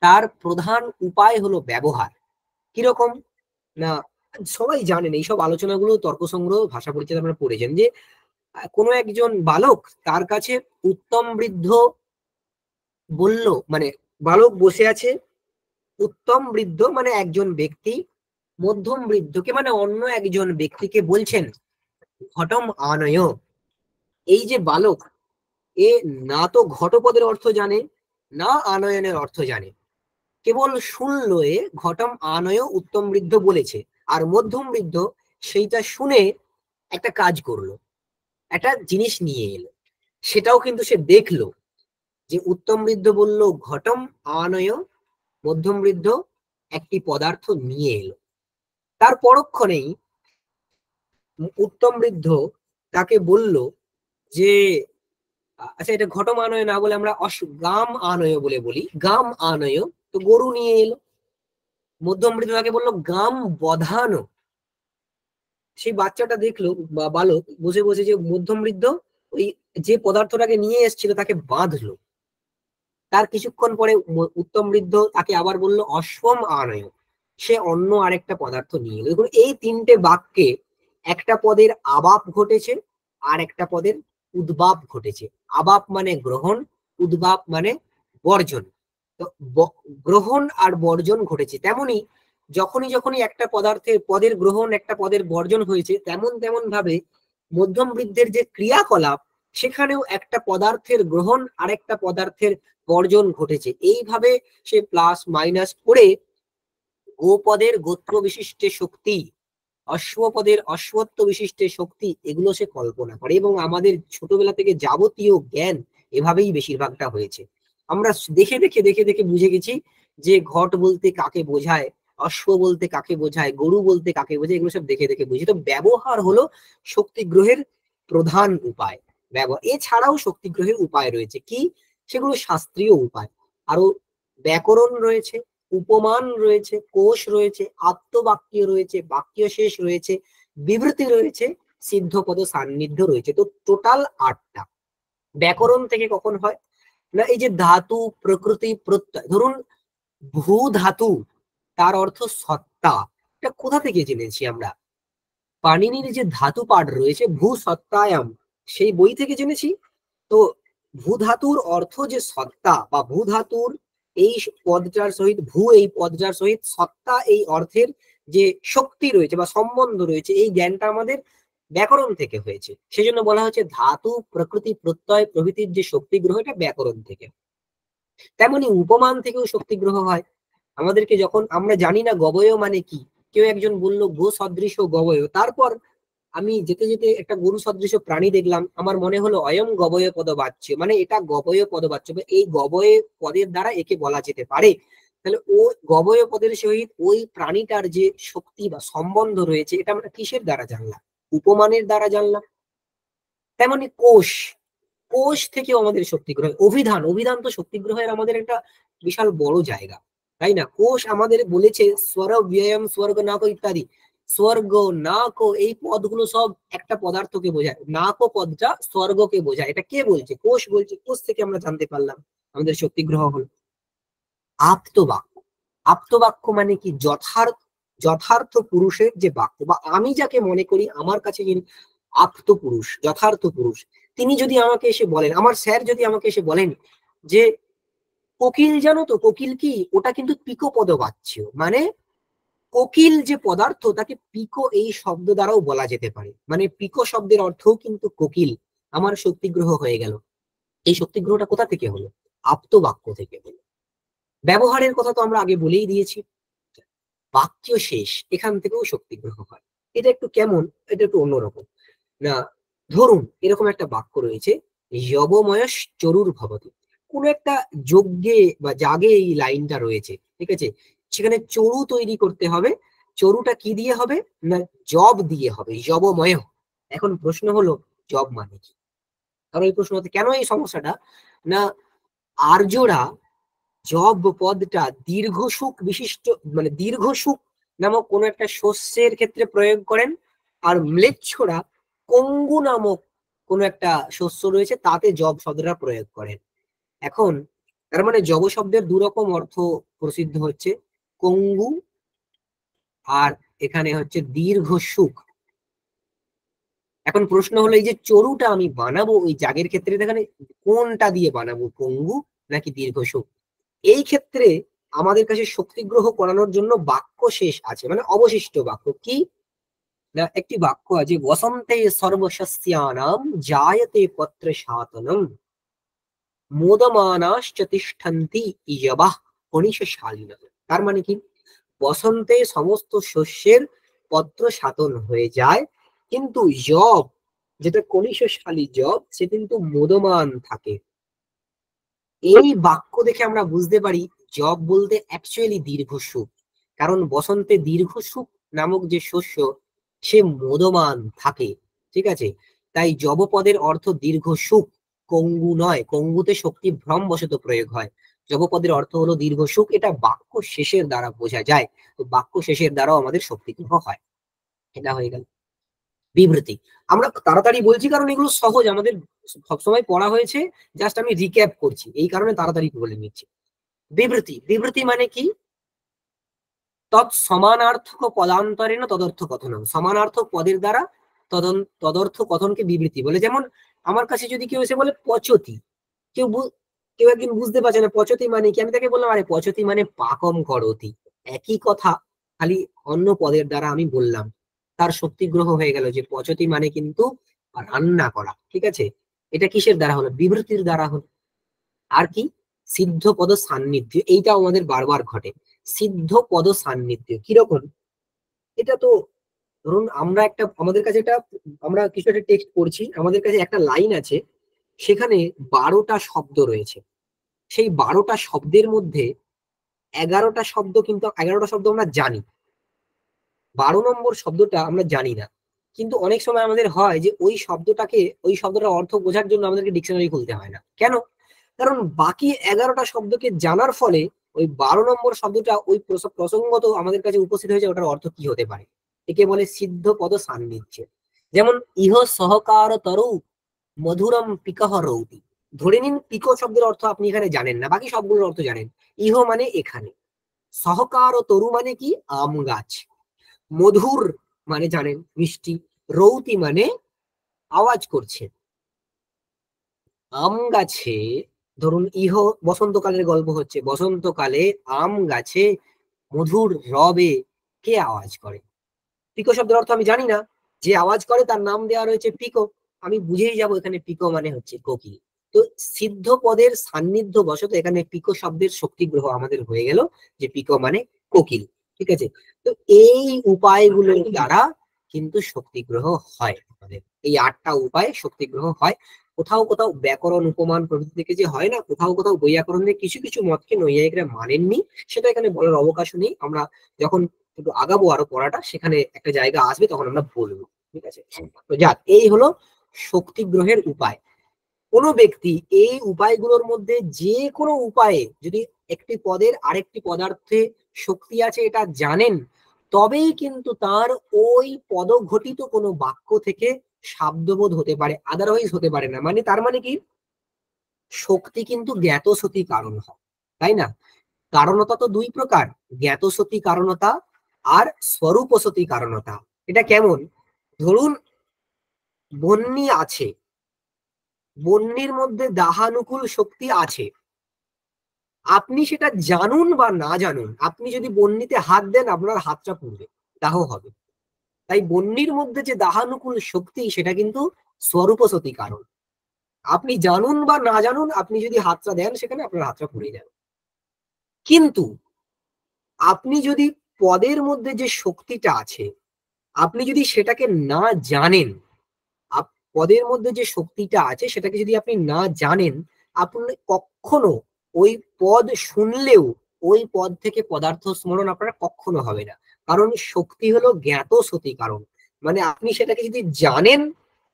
তার প্রধান উপায় হলো ব্যবহার। কিরকম না, সবাই জানেন, এইসব আলোচনাগুলো তর্ক সংগ্রহ ভাষা পরিচয় আপনারা পড়েছেন, যে কোনো একজন বালক, তার কাছে উত্তম বৃদ্ধ বলল, মানে বালক বসে আছে, উত্তম বৃদ্ধ মানে একজন ব্যক্তি মধ্যম বৃদ্ধকে মানে অন্য একজন ব্যক্তিকে বলছেন ঘটম আনয়। এই যে বালক, এ না তো ঘটপদের অর্থ জানে, না আনয়নের অর্থ জানে, কেবল শুনলো এ ঘটম আনয় উত্তম বৃদ্ধ বলেছে, আর মধ্যম বৃদ্ধ সেইটা শুনে একটা কাজ করলো, একটা জিনিস নিয়ে এলো। সেটাও কিন্তু সে দেখলো, যে উত্তম বৃদ্ধ বলল ঘটম আনয়, মধ্যম বৃদ্ধ একটি পদার্থ নিয়ে এলো। তার পরক্ষণেই উত্তম বৃদ্ধ তাকে বলল যে আচ্ছা, এটা ঘটমানয় না বলে আমরা গাম আনয় বলে বলি, গাম আনয়, তো গরু নিয়ে এলো। মধ্যম বৃদ্ধ তাকে বললো গাম বধানো। সেই বাচ্চাটা দেখলো বা বালক বসে বসে যে মধ্যম বৃদ্ধ ওই যে পদার্থটাকে নিয়ে এসেছিল তাকে বাঁধলো। তার কিছুক্ষণ পরে উত্তম বৃদ্ধ তাকে আবার বললো অশ্বম আনয়, সে অন্য আরেকটা পদার্থ নিয়ে এলো। দেখুন, এই তিনটে বাক্যে একটা পদের আবাপ ঘটেছে আর একটা পদের উদ্বাপ ঘটেছে। আবাপ মানে গ্রহণ, উদ্বাপ মানে বর্জন। তো গ্রহণ আর বর্জন ঘটেছে। তেমনি যখনই একটা পদের গ্রহণ একটা পদের বর্জন হয়েছে, তেমন ভাবে মধ্যম বৃদ্ধের যে ক্রিয়াকলাপ সেখানেও একটা পদার্থের গ্রহণ আর একটা পদার্থের বর্জন ঘটেছে। এইভাবে সে প্লাস মাইনাস করে গোপদের গোত্র বিশিষ্টে শক্তি, অশ্বপদের অশ্বত্ব বিশিষ্টে শক্তি, এগুলো সে কল্পনা করে। এবং আমাদের ছোটবেলা থেকে যাবতীয় জ্ঞান এভাবেই বেশিরভাগটা হয়েছে। আমরা দেখে দেখে বুঝে গেছি যে ঘট বলতে কাকে বোঝায়, অশ্ব বলতে কাকে বোঝায়, গরু বলতে কাকে বোঝায়, এগুলো সব দেখে দেখে বুঝি। তো ব্যবহার হলো শক্তি গ্রহের প্রধান উপায়। এছাড়াও শক্তি গ্রহের উপায় রয়েছে, কি সেগুলো শাস্ত্রীয় উপায়। আরো ব্যাকরণ রয়েছে, উপমান রয়েছে, কোষ রয়েছে, আত্মবাক্য রয়েছে, বাক্য শেষ রয়েছে, বিবৃতি রয়েছে, সিদ্ধপদ সান্নিধ্য রয়েছে। তো টোটাল 8টা। ব্যাকরণ থেকে কখন হয় না, এই যে ধাতু প্রকৃতি প্রত্যয়, ধরুন ভূ ধাতু, তার অর্থ সত্তা। এটা কোথা থেকে জেনেছি আমরা? পাণিনির যে ধাতু পাঠ রয়েছে ভূ সত্তায়াম, সেই বই থেকে জেনেছি। তো ভূ ধাতুর অর্থ যে সত্তা, বা ভূ ধাতুর এই পদটার সহিত এই পদটার সহিত সত্তা এই অর্থের যে শক্তি রয়েছে বা সম্বন্ধ রয়েছে, এই জ্ঞানটা আমাদের ব্যাকরণ থেকে হয়েছে। সেজন্য বলা হচ্ছে ধাতু প্রকৃতি প্রত্যয় প্রভৃতির যে শক্তি গ্রহ, এটা ব্যাকরণ থেকে। তেমনি উপমান থেকেও শক্তি গ্রহ হয়। আমাদেরকে যখন আমরা জানি না গবয় মানে কি, কেউ একজন বললো গো সদৃশ গবয়, তারপর আমি যেতে যেতে একটা গরু সদৃশ প্রাণী দেখলাম, আমার মনে হলো অয়ম গবয় পদবাচ্য, মানে এটা গবয় পদবাচ্য, এই গবয় পদের দ্বারা একে বলা যেতে পারে। তাহলে ও গবয় পদের সহিত ওই প্রাণীটার যে শক্তি বা সম্বন্ধ রয়েছে, এটা আমরা কিসের দ্বারা জানলাম? উপমানের দ্বারা জানলাম। তেমনি কোষ থেকেও আমাদের শক্তি গ্রহ। অভিধান তো শক্তি গ্রহের আমাদের একটা বিশাল বড় জায়গা, তাই না? কোষ আমাদের বলেছে স্বর ব্যয়ম স্বর্গ নাক ইত্যাদি। স্বর্গ নাক এই পদগুলো সব একটা পদার্থকে বোঝায়। নাক পদটা স্বর্গকে বোঝায়। এটা কে বলছে? কোষ বলছে। কোষ থেকে আমরা জানতে পারলাম আমাদের শক্তি গ্রহ হলো আপ্তবাক্য। আপ্তবাক্য মানে কি? যথার্থ পুরুষের যে বাক্য, বা আমি যাকে মনে করি আমার কাছে যিনি আপ্ত পুরুষ, যথার্থ পুরুষ, তিনি যদি আমাকে এসে বলেন, আমার স্যার যদি আমাকে এসে বলেন যে কোকিল জানো তো, কোকিল কি? ওটা কিন্তু পিকো পদবাচ্য, মানে কোকিল যে পদার্থ তাকে পিকো এই শব্দ দ্বারাও বলা যেতে পারে। মানে পিকো শব্দের অর্থও কিন্তু কোকিল। আমার শক্তিগ্রহ হয়ে গেল। এই শক্তিগ্রহটা কোথা থেকে হলো? আপ্তবাক্য থেকে হলো। ব্যবহারের কথা তো আমরা আগে বলেই দিয়েছি। বাক্য শেষ, এখান থেকেও শক্তিগ্রহ হয়। এটা একটু কেমন, এটা একটু অন্যরকম না। ধরুন এরকম একটা বাক্য রয়েছে, যবময়স চরুর ভবতি। কোন একটা যজ্ঞে বা জাগে এই লাইনটা রয়েছে, ঠিক আছে? সেখানে চরু তৈরি করতে হবে। চরুটা কি দিয়ে হবে না, জব দিয়ে হবে, যবময়। এখন প্রশ্ন হলো জব মানে কি? কারণ এই প্রশ্ন হতে কেন এই সমস্যাটা না, আর্যরা জব পদটা দীর্ঘসুখ বিশিষ্ট, মানে দীর্ঘসুখ নামক কোন একটা শস্যের ক্ষেত্রে প্রয়োগ করেন, আর ম্লেচ্ছরা কঙ্গু নামক কোন একটা শস্য রয়েছে তাতে জব শব্দটা প্রয়োগ করেন। এখন তার মানে জব শব্দের দুরকম অর্থ প্রসিদ্ধ হচ্ছে, কঙ্গু আর এখানে হচ্ছে দীর্ঘসুখ। এখন প্রশ্ন হলো এই যে চরুটা আমি বানাবো ওই জাগের ক্ষেত্রে, এখানে কোনটা দিয়ে বানাবো, কঙ্গু নাকি দীর্ঘসুখ? এই ক্ষেত্রে আমাদের কাছে শক্তিগ্রহ করানোর জন্য বাক্য শেষ আছে, মানে অবশিষ্ট বাক্য কি না, একটি বাক্য আছে, বসন্তে সর্বশস্যানাম জায়তে পত্র শাতনম মোদমানাশ্চ তিষ্ঠন্তি ইয়বাহ কনিশশালিনঃ। তার মানে কি? বসন্তে সমস্ত শস্যের পত্র শাতন হয়ে যায়, কিন্তু যব, যেটা কনিশশালী যব, সে কিন্তু মোদমান থাকে। এই বাক্য দেখে আমরা বুঝতে পারি জব বলতে অ্যাকচুয়ালি দীর্ঘসুখ, কারণ বসন্তে দীর্ঘসুখ নামক যে শস্য সে মোদমান থাকে, ঠিক আছে। তাই যবপদের অর্থ দীর্ঘ সুখ, কঙ্গু নয়। কঙ্গুতে শক্তি ভ্রম বশত প্রয়োগ হয়। যবপদের অর্থ হলো দীর্ঘ সুখ, এটা বাক্য শেষের দ্বারা বোঝা যায়। তো বাক্য শেষের দ্বারাও আমাদের শক্তিগ্রহ হয়। এটা হয়ে গেল বিবৃতি। আমরা তাড়াতাড়ি বলছি কারণ এগুলো সহজ, আমাদের সবসময় পড়া হয়েছে, জাস্ট আমি রিক্যাপ করছি, এই কারণে তাড়াতাড়ি বলে নিচ্ছি। বিবৃতি, বিবৃতি মানে কি? তৎসমানার্থক পদান্তরেণ তদর্থ কথনম। সমানার্থক পদের দ্বারা তদর্থ কথনকে বিবৃতি বলে। যেমন আমার কাছে যদি কেউ এসে বলে পচতি, কেউ কেউ একদিন বুঝতে পারছে না পচতি মানে কি, আমি তাকে বললাম আরে পচতি মানে পাকম করতি, একই কথা, খালি অন্য পদের দ্বারা আমি বললাম, তার শক্তিগ্রহ হয়ে গেল যে পচতি মানে কিন্তু রান্না করা, ঠিক আছে। এটা কিসের দ্বারা হলো? বিবৃতির দ্বারা হলো। আর কি? সিদ্ধ পদ সান্নিধ্য, এইটাও আমাদের বারবার ঘটে। সিদ্ধ পদ সান্নিধ্য কিরকম? এটা তো ধরুন আমরা আমাদের কাছে আমরা কিছু একটা টেক্সট পড়ছি, আমাদের কাছে একটা লাইন আছে, সেখানে 12টা শব্দ রয়েছে। সেই 12টা শব্দের মধ্যে 11টা শব্দ, কিন্তু 11টা শব্দ আমরা জানি, 12 নম্বর শব্দটা আমরা জানি না। কিন্তু অনেক সময় আমাদের হয় যে ওই শব্দটার অর্থ বোঝার জন্য আমাদেরকে ডিকশনারি খুলতে হয় না। কেন? কারণ বাকি 11টা শব্দকে জানার ফলে ওই 12 নম্বর শব্দটা ওই প্রসঙ্গত আমাদের কাছে উপস্থিত হয়েছে, ওটার অর্থ কি হতে পারে। একে বলে সিদ্ধ পদ সান্নিধ্য। যেমন ইহ সহকার তরু মধুরম পিকহ রৌতি। ধরে নিন পিকো শব্দের অর্থ আপনি এখানে জানেন না, বাকি সবগুলোর অর্থ জানেন। ইহ মানে এখানে, সহকার তরু মানে কি? আম গাছ। মধুর মানে জানেন মিষ্টি, রৌতি মানে আওয়াজ করছে। আম গাছে, ধরুন বসন্তকালের গল্প হচ্ছে, বসন্তকালে আম গাছে মধুর রবে কে আওয়াজ করে? পিকো শব্দের অর্থ আমি জানি না, যে আওয়াজ করে তার নাম দেওয়া রয়েছে পিকো, আমি বুঝেই যাব এখানে পিকো মানে হচ্ছে কোকিল। তো সিদ্ধ পদের সান্নিধ্য বশত এখানে পিকো শব্দের শক্তিগ্রহ আমাদের হয়ে গেল, যে পিকো মানে কোকিল, ঠিক আছে। তো এই উপায়গুলোর দ্বারা কিন্তু শক্তিগ্রহ হয় আমাদের, এই 8টা উপায়ে শক্তিগ্রহ হয়। কোথাও কোথাও ব্যাকরণ উপমান প্রভৃতি থেকে যে হয় না, কোথাও কোথাও বৈয়াকরণের কিছু কিছু মতকে নৈয়ায়িকরা মানেননি, সেটা এখানে বলার অবকাশ নেই। আমরা যখন একটু আগাবো আরো পড়াটা, সেখানে একটা জায়গা আসবে, তখন আমরা বলবো, ঠিক আছে। তো যাক, এই হলো শক্তি গ্রহের উপায়। কোন ব্যক্তি এই উপায়গুলোর মধ্যে যে কোনো উপায়ে যদি একটি পদের আরেকটি পদার্থে শক্তি আছে এটা জানেন, তবেই কিন্তু তার ওই পদঘটিত কোনো বাক্য থেকে শাব্দবোধ হতে পারে, আদারওয়াইজ হতে পারে না। মানে তার মানে কি, শক্তি কিন্তু জ্ঞাত সতী কারণ হয়, তাই না? কারণতা তো 2 প্রকার, জ্ঞাত সতী কারণতা আর স্বরূপ সতী কারণতা। এটা কেমন? ধরুন বহ্নি আছে, বহ্নির মধ্যে দাহানুকূল শক্তি আছে, আপনি সেটা জানুন বা না জানুন, আপনি যদি বহ্নিতে হাত দেন আপনার হাতটা পুড়বে, দাহ হবে। তাই বহ্নির মধ্যে যে দাহানুকূল শক্তি সেটা কিন্তু স্বরূপ সতী কারণ। আপনি জানুন বা না জানুন, আপনি যদি হাতটা দেন সেখানে আপনার হাতটা পুড়ে যাবে। কিন্তু আপনি যদি পদের মধ্যে যে শক্তিটা আছে, আপনি যদি সেটাকে না জানেন, পদের মধ্যে যে শক্তিটা আছে সেটাকে যদি আপনি না জানেন, আপনি কখনো ওই পদ শুনলেও ওই পদ থেকে পদার্থ স্মরণ আপনার কখনো হবে না। কারণ শক্তি হলো জ্ঞাত সতী কারণ, মানে আপনি সেটাকে যদি জানেন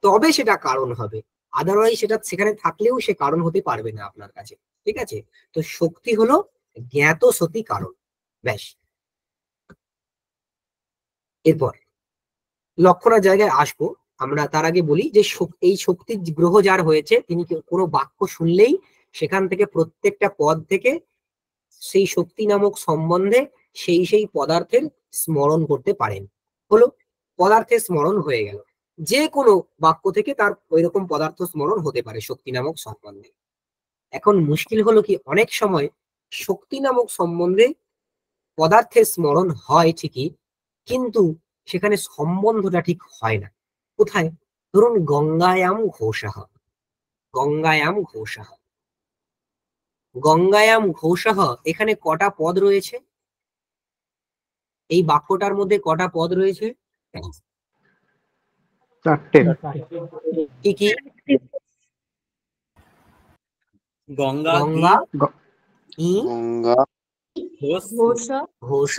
তবে সেটা কারণ হবে, আদারওয়াইজ সেটা সেখানে থাকলেও সে কারণ হতে পারবে না আপনার কাছে, ঠিক আছে। তো শক্তি হলো জ্ঞাত সতী কারণ, ব্যাস। এরপর লক্ষণার জায়গায় আসবো, আমরা তার আগে বলি যে এই শক্তি গ্রহ যার হয়েছে, তিনি কোনো বাক্য শুনলেই সেখান থেকে প্রত্যেকটা পদ থেকে সেই শক্তি নামক সম্বন্ধে সেই সেই পদার্থের স্মরণ করতে পারেন। হলো পদার্থের স্মরণ হয়ে গেল, যে কোনো বাক্য থেকে তার ওই রকম পদার্থ স্মরণ হতে পারে শক্তি নামক সম্বন্ধে। এখন মুশকিল হলো কি, অনেক সময় শক্তি নামক সম্বন্ধে পদার্থের স্মরণ হয় ঠিকই, কিন্তু সেখানে সম্বন্ধটা ঠিক হয় না। কোথায়? ধরুন গঙ্গায়াম ঘোষাহ, গঙ্গায়াম ঘোষাহ, গঙ্গায়াম ঘোষাহ, এখানে কটা পদ রয়েছে? এই বাক্যটার মধ্যে কটা পদ রয়েছে? 4টে। কি কি? গঙ্গা, গঙ্গা, ই, গঙ্গা, ঘোষ ঘোষ,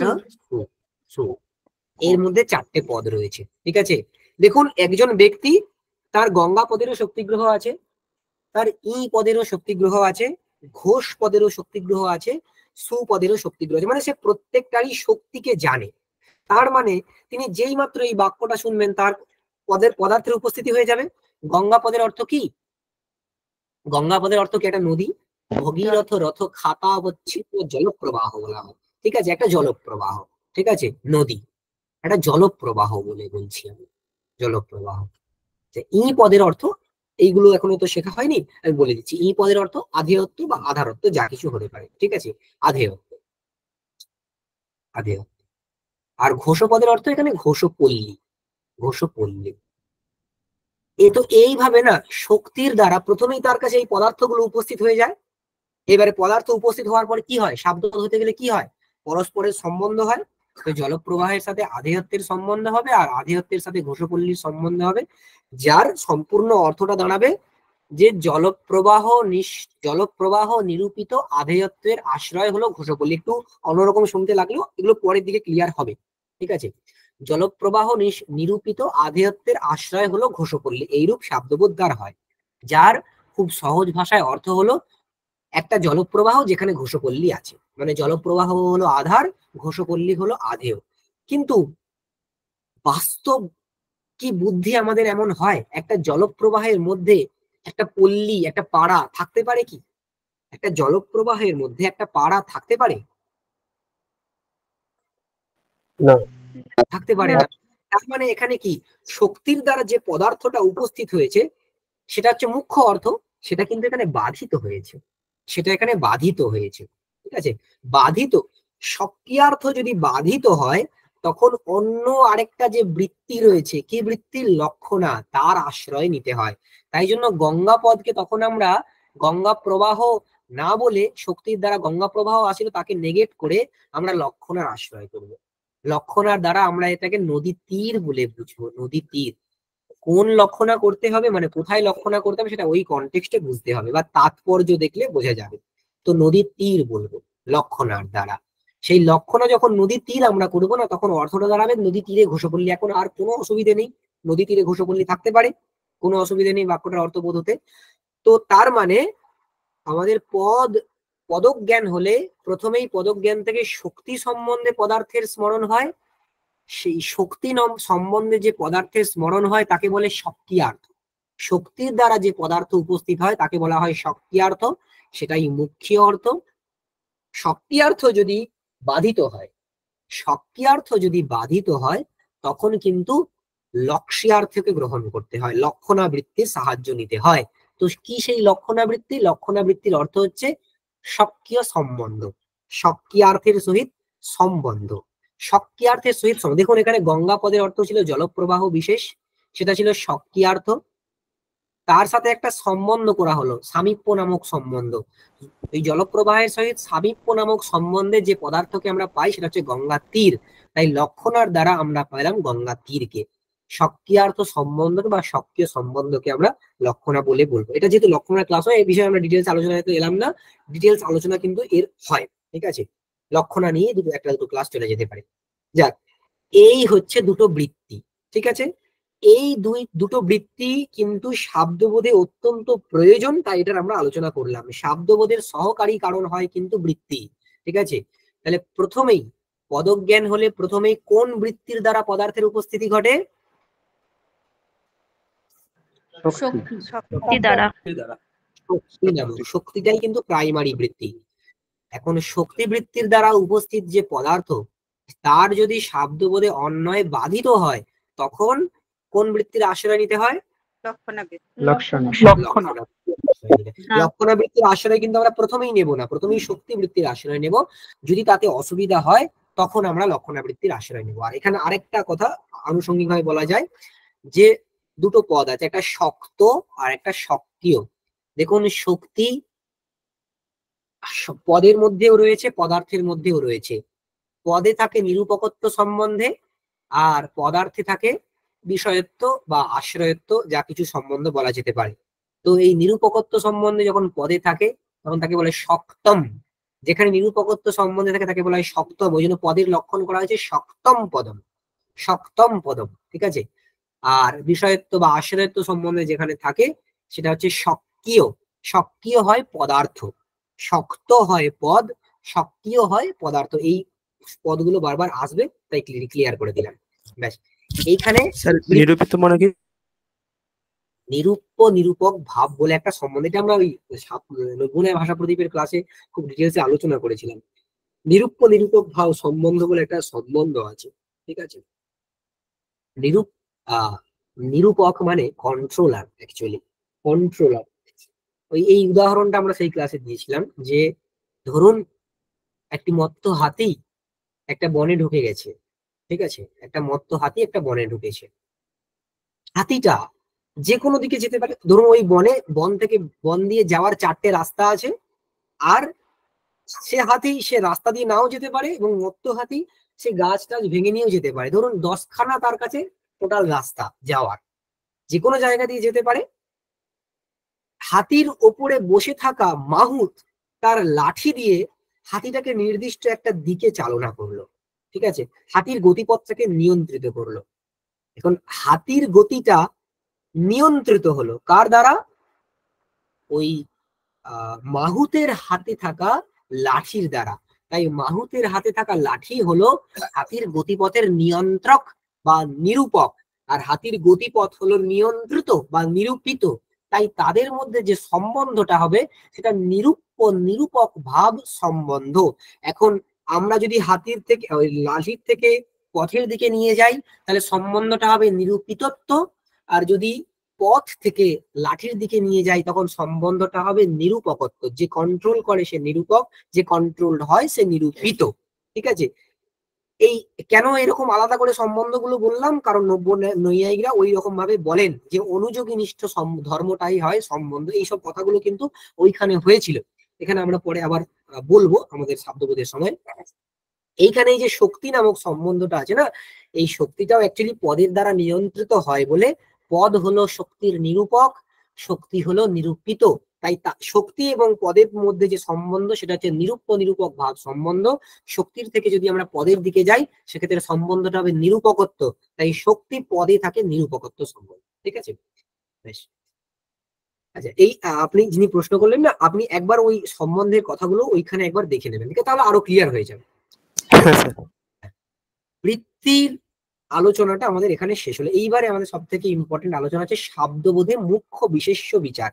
সু। এর মধ্যে 4টে পদ রয়েছে, ঠিক আছে। দেখুন, একজন ব্যক্তি, তার গঙ্গা পদেরও শক্তিগ্রহ আছে, তার ই পদেরও শক্তিগ্রহ আছে, ঘোষ পদেরও শক্তিগ্রহ আছে, সুপদেরও শক্তিগ্রহ আছে, মানে সে প্রত্যেকটারই শক্তিকে জানে। তার মানে তিনি যেই মাত্র এই বাক্যটা শুনবেন তার পদার্থের উপস্থিতি হয়ে যাবে। গঙ্গা পদের অর্থ কি? গঙ্গা পদের অর্থ কি? একটা নদী। ভগীরথ রথ খাতা অবচ্ছিন্ন জলপ্রবাহ বলা হয়, ঠিক আছে, একটা জলপ্রবাহ, ঠিক আছে, নদী একটা জলপ্রবাহ বলে বলছি আমি, জলপ্রবাহ। ই পদের অর্থ এইগুলো এখনো তো শেখা হয়নি, আমি বলে দিচ্ছি। ই পদের অর্থ আধেয়ত্ব বা আধারত্ব যা কিছু হতে পারে, ঠিক আছে, আধেয়ত্ব, আধেয়ত্ব। আর ঘোষ পদের অর্থ এখানে ঘোষপল্লী, ঘোষপল্লী। তো এইভাবে না শক্তির দ্বারা প্রথমেই তার কাছে এই পদার্থগুলো উপস্থিত হয়ে যায়। এবারে পদার্থ উপস্থিত হওয়ার পরে কি হয়? শাব্দ হতে গেলে কি হয়? পরস্পরের সম্বন্ধ হয়। তো জলপ্রবাহের সাথে আধেয়ত্বের সম্বন্ধ হবে, আর আধেয়ত্বের সাথে ঘোষপল্লীর সম্বন্ধ হবে, যার সম্পূর্ণ অর্থটা দাঁড়াবে যে জলপ্রবাহ নিরূপিত আধেয়ত্বের আশ্রয় হলো ঘোষপল্লী। একটু অন্যরকম শুনতে লাগলেও এগুলো পরের দিকে ক্লিয়ার হবে, ঠিক আছে। জলপ্রবাহ নিরূপিত আধেয়ত্বের আশ্রয় হলো ঘোষপল্লী, এইরূপ শাব্দবোধ দ্বার হয়, যার খুব সহজ ভাষায় অর্থ হলো একটা জলপ্রবাহ যেখানে ঘোষপল্লী আছে, মানে জলপ্রবাহ হলো আধার, ঘোষপল্লী হলো আধেয়। কিন্তু বাস্তব কি বুদ্ধি আমাদের এমন হয় একটা জলপ্রবাহের মধ্যে একটা পল্লী, একটা পাড়া থাকতে পারে কি? একটা জলপ্রবাহের মধ্যে একটা পাড়া থাকতে পারে? না। থাকতে পারে না। তার মানে এখানে কি শক্তির দ্বারা যে পদার্থটা উপস্থিত হয়েছে সেটা হচ্ছে মুখ্য অর্থ, সেটা কিন্তু এখানে বাধিত হয়েছে, সেটা এখানে বাধিত হয়েছে, ঠিক আছে। বাধিত শক্তিয়ার্থ যদি বাধিত হয় তখন অন্য আরেকটা যে বৃত্তি রয়েছে, কি বৃত্তির? লক্ষণা, তার আশ্রয় নিতে হয়। তাই জন্য গঙ্গা পদকে তখন আমরা গঙ্গা প্রবাহ না বলে, শক্তির দ্বারা গঙ্গা প্রবাহ আসলে তাকে নেগেট করে আমরা লক্ষণার আশ্রয় করব। লক্ষণার দ্বারা আমরা এটাকে নদী তীর বলে বুঝবো, নদী তীর। কোন লক্ষণা করতে হবে, মানে কোথায় লক্ষণা করতে হবে সেটা ওই কনটেক্সটে বুঝতে হবে, বা তাৎপর্য দেখলে বোঝা যাবে। তো নদীর তীর বলবো লক্ষণার দ্বারা। সেই লক্ষণা যখন নদীর তীর আমরা করবো না, তখন অর্থটা দাঁড়াবে নদী তীরে ঘোষপল্লী। এখন আর কোনো অসুবিধে নেই, নদী তীরে ঘোষপল্লী থাকতে পারে, কোনো অসুবিধে নেই বাক্যটার অর্থ বোধ হতে। তো তার মানে আমাদের পদজ্ঞান হলে প্রথমেই পদজ্ঞান থেকে শক্তি সম্বন্ধে পদার্থের স্মরণ হয়। সেই শক্তি সম্বন্ধে যে পদার্থের স্মরণ হয় তাকে বলে শক্তিয়ার্থ। শক্তির দ্বারা যে পদার্থ উপস্থিত হয় তাকে বলা হয় শক্তিয়ার্থ, সেটাই মুখ্য অর্থ। শক্তিয়ার্থ যদি বাধিত হয়, শক্তিয়ার্থ যদি বাধিত হয় তখন কিন্তু লক্ষ্যার্থকে গ্রহণ করতে হয়, লক্ষণাবৃত্তির সাহায্য নিতে হয়। তো কি সেই লক্ষণাবৃত্তি? লক্ষণাবৃত্তির অর্থ হচ্ছে স্বকীয় সম্বন্ধ, স্বকীয়ার্থের সহিত সম্বন্ধ, স্বকীয়ার্থের সহিত সম্বন্ধ। দেখুন এখানে গঙ্গা পদের অর্থ ছিল জলপ্রবাহ বিশেষ, সেটা ছিল স্বকীয়ার্থ। তার সাথে একটা সম্বন্ধ করা হলো, সামীপ্য নামক সম্বন্ধ। এই জলপ্রবাহের সহিত সামীপ্য নামক সম্বন্ধে যে পদার্থকে আমরা পাই সেটা হচ্ছে গঙ্গা তীর। তাই লক্ষণার দ্বারা আমরা পেলাম গঙ্গা তীরকে। স্বকীয়ার্থ সম্বন্ধকে বা স্বকীয় সম্বন্ধকে আমরা লক্ষণা বলে বলবো। এটা যেহেতু লক্ষণার ক্লাস হয়, এই বিষয়ে আমরা ডিটেলস আলোচনায় তো এলাম না, ডিটেলস আলোচনা কিন্তু এর হয়, ঠিক আছে। লক্ষণা নিয়ে একটা দুটো ক্লাস চলে যেতে পারে। যাক, এই হচ্ছে দুটো বৃত্তি, ঠিক আছে। এই দুটো বৃত্তি কিন্তু শাব্দবোধে অত্যন্ত প্রয়োজন, তাই এটার আমরা আলোচনা করলাম। শাব্দবোধের সহকারী কারণ হয় কিন্তু বৃত্তি, ঠিক আছে। তাহলে প্রথমেই পদজ্ঞান হলে প্রথমেই কোন বৃত্তির দ্বারা পদার্থের উপস্থিতি ঘটে? শক্তি দ্বারা। শক্তি নামক, শক্তিটাই কিন্তু প্রাইমারি বৃত্তি। এখন শক্তি বৃত্তির দ্বারা উপস্থিত যে পদার্থ তার যদি শাব্দবোধে অন্বয়ে বাধিত হয় তখন কোন বৃত্তির আশ্রয় নিতে হয়? লক্ষণাবৃত্তির আশ্রয় কিন্তু আমরা প্রথমেই নেব না, প্রথমেই শক্তি বৃত্তির আশ্রয় নেব। যদি তাতে অসুবিধা হয় তখন আমরা লক্ষণাবৃত্তির আশ্রয় নেব। আর এখানে আরেকটা কথা আনুষঙ্গিক ভাবে বলা যায় যে দুটো পদ আছে, একটা শক্ত আর একটা সক্রিয়। দেখুন শক্তি পদের মধ্যেও রয়েছে, পদার্থের মধ্যেও রয়েছে। পদে থাকে নিরূপকত্ব সম্বন্ধে, আর পদার্থে থাকে বিষয়ত্ব বা আশ্রয়ত্ব, যা কিছু সম্বন্ধ বলা যেতে পারে। তো এই নিরূপকত্ব সম্বন্ধে যখন পদে থাকে তখন তাকে বলে শক্তম। যেখানে নিরূপকত্ব সম্বন্ধে থাকে তাকে বলা হয় শক্তম, ওই জন্য পদের লক্ষণ করা হয়েছে শক্তম পদম। শক্তম পদম, ঠিক আছে। আর বিষয়ত্ব বা আশ্রয়ত্ব সম্বন্ধে যেখানে থাকে সেটা হচ্ছে সক্রিয়। সক্রিয় হয় পদার্থ, শক্ত হয় পদ, সক্রিয় হয় পদার্থ। এই পদগুলো বারবার আসবে, তাই ক্লিয়ার করে দিলাম। ব্যাস, এইখানে স্যার নিরূপিত মানে কি? নিরূপ্য নিরূপক ভাব বলে একটা সম্বন্ধ, এটা আমরা ওই নব্বই ভাষা প্রদীপের ক্লাসে খুব ডিটেলসে আলোচনা করেছিলাম। নিরূপ্য নিরূপক ভাব সম্বন্ধ বলে একটা সম্বন্ধ আছে, ঠিক আছে। নিরূপ নিরূপক মানে কন্ট্রোলার, অ্যাকচুয়ালি কন্ট্রোলার। এই উদাহরণটা আমরা সেই ক্লাসে দিয়েছিলাম যে ধরুন একটি মত্ত হাতি একটা বনে ঢুকে গেছে, ঠিক আছে। একটা মত্ত হাতি একটা বনে ঢুকেছে। হাতিটা যে কোনো দিকে যেতে পারে। ধরুন ওই বন থেকে বন দিয়ে যাওয়ার 4টে রাস্তা আছে, আর সে রাস্তা দিয়ে নাও যেতে পারে, এবং মত্ত হাতি সে গাছ টাছ ভেঙে নিয়েও যেতে পারে। ধরুন 10খানা তার কাছে টোটাল রাস্তা যাওয়ার, যে কোনো জায়গা দিয়ে যেতে পারে। হাতির ওপরে বসে থাকা মাহুত তার লাঠি দিয়ে হাতিটাকে নির্দিষ্ট একটা দিকে চালনা করলো, ঠিক আছে। হাতির গতিপথটাকে নিয়ন্ত্রিত করলো। এখন হাতির গতিটা নিয়ন্ত্রিত হলো কার দ্বারা? ওই মাহুতের হাতে থাকা লাঠির দ্বারা। তাই মাহুতের হাতে থাকা লাঠি হলো হাতির গতিপথের নিয়ন্ত্রক বা নিরূপক, আর হাতির গতিপথ হলো নিয়ন্ত্রিত বা নিরূপিত। তাই তাদের মধ্যে যে সম্বন্ধটা হবে সেটা নিরূপ্য নিরূপক ভাব সম্বন্ধ। এখন আমরা যদি হাতির থেকে ওই লাঠির থেকে পথের দিকে নিয়ে যাই, তাহলে সম্বন্ধটা হবে নিরূপিতত্ব। আর যদি পথ থেকে লাঠির দিকে নিয়ে যাই, তখন সম্বন্ধটা হবে নিরূপকত্ব। যে কন্ট্রোল করে সে নিরূপক, যে কন্ট্রোলড হয় সে নিরূপিত, ঠিক আছে। এই কেন এরকম আলাদা করে সম্বন্ধগুলো বললাম, কারণ নৈয়ায়িকরা ওই রকম ভাবে বলেন যে অনুযোগীনিষ্ঠ ধর্মটাই হয় সম্বন্ধ। এইসব কথাগুলো কিন্তু ওইখানে হয়েছিল, এখানে আমরা পরে আবার বলবো আমাদের শব্দবোধের সময়। এইখানে এই যে শক্তি নামক সম্বন্ধটা আছে না, এই শক্তিটাও অ্যাকচুয়ালি পদের দ্বারা নিয়ন্ত্রিত হয় বলে পদ হলো শক্তির নিরূপক, শক্তি হলো নিরূপিত। তাই শক্তি এবং পদের মধ্যে যে সম্বন্ধ সেটা হচ্ছে নিরূপ্য নিরূপক ভাব সম্বন্ধ। শক্তির থেকে যদি আমরা পদের দিকে যাই, সেক্ষেত্রে সম্বন্ধটা হবে নিরূপকত্ব। তাই শক্তি পদে থাকে নিরূপকত্ব সম্বন্ধ, ঠিক আছে। বেশ, আচ্ছা, এই আপনি যিনি প্রশ্ন করলেন না, আপনি একবার ওই সম্বন্ধের কথাগুলো ওইখানে একবার দেখে নেবেন, ঠিক আছে, তাহলে আরো ক্লিয়ার হয়ে যাবে। বৃত্তির আলোচনাটা আমাদের এখানে শেষ হলো। এইবারে আমাদের সব থেকে ইম্পর্টেন্ট আলোচনা হচ্ছে শব্দবোধে মুখ্য বিশেষ্য বিচার।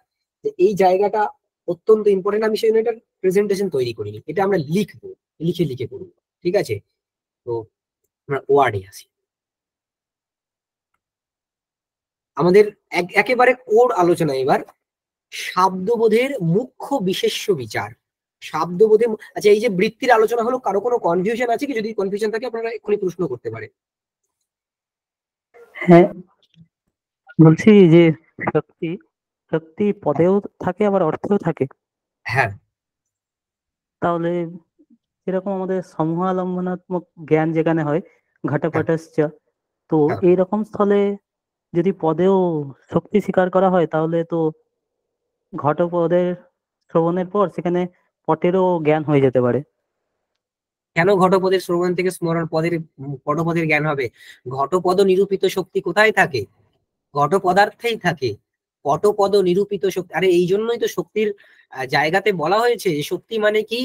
এই জায়গাটা অত্যন্ত ইম্পর্টেন্ট। আমি সেই জন্য একটা প্রেজেন্টেশন তৈরি করিনি, এটা আমরা লিখবো, লিখে লিখে করবো, ঠিক আছে। তো আমরা ওয়ার্ডে আসি। আমাদের একেবারে কোর আলোচনা এবার শব্দবোধের মুখ্য বিশেষ্য বিচার। শব্দবোধে, আচ্ছা, এই যে বৃত্তির আলোচনা হলো, কারো কোনো কনফিউশন আছে কি? যদি কনফিউশন থাকে আপনারা এক্ষুনি প্রশ্ন করতে পারে। হ্যাঁ, বলছি যে শক্তি শক্তি পদেও থাকে আবার অর্থেও থাকে। হ্যাঁ, তাহলে যেরকম আমাদের সমূহালম্বনাত্মক জ্ঞান যেখানে হয় ঘটপটশ্চ, তো হ্যাঁ। এইরকম স্থলে যদি পদেও শক্তি স্বীকার করা হয়, তাহলে তো ঘটপদের শ্রবণের পর সেখানে পটেরও জ্ঞান হয়ে যেতে পারে। কেন ঘটপদের শ্রবণ থেকে স্মরণ পটপদের জ্ঞান হবে? ঘটপদ নিরূপিত শক্তি কোথায় থাকে? ঘট পদার্থেই থাকে। পটপদ নিরূপিত শক্তি, আরে এই জন্যই তো শক্তির জায়গাতে বলা হয়েছে যে শক্তি মানে কি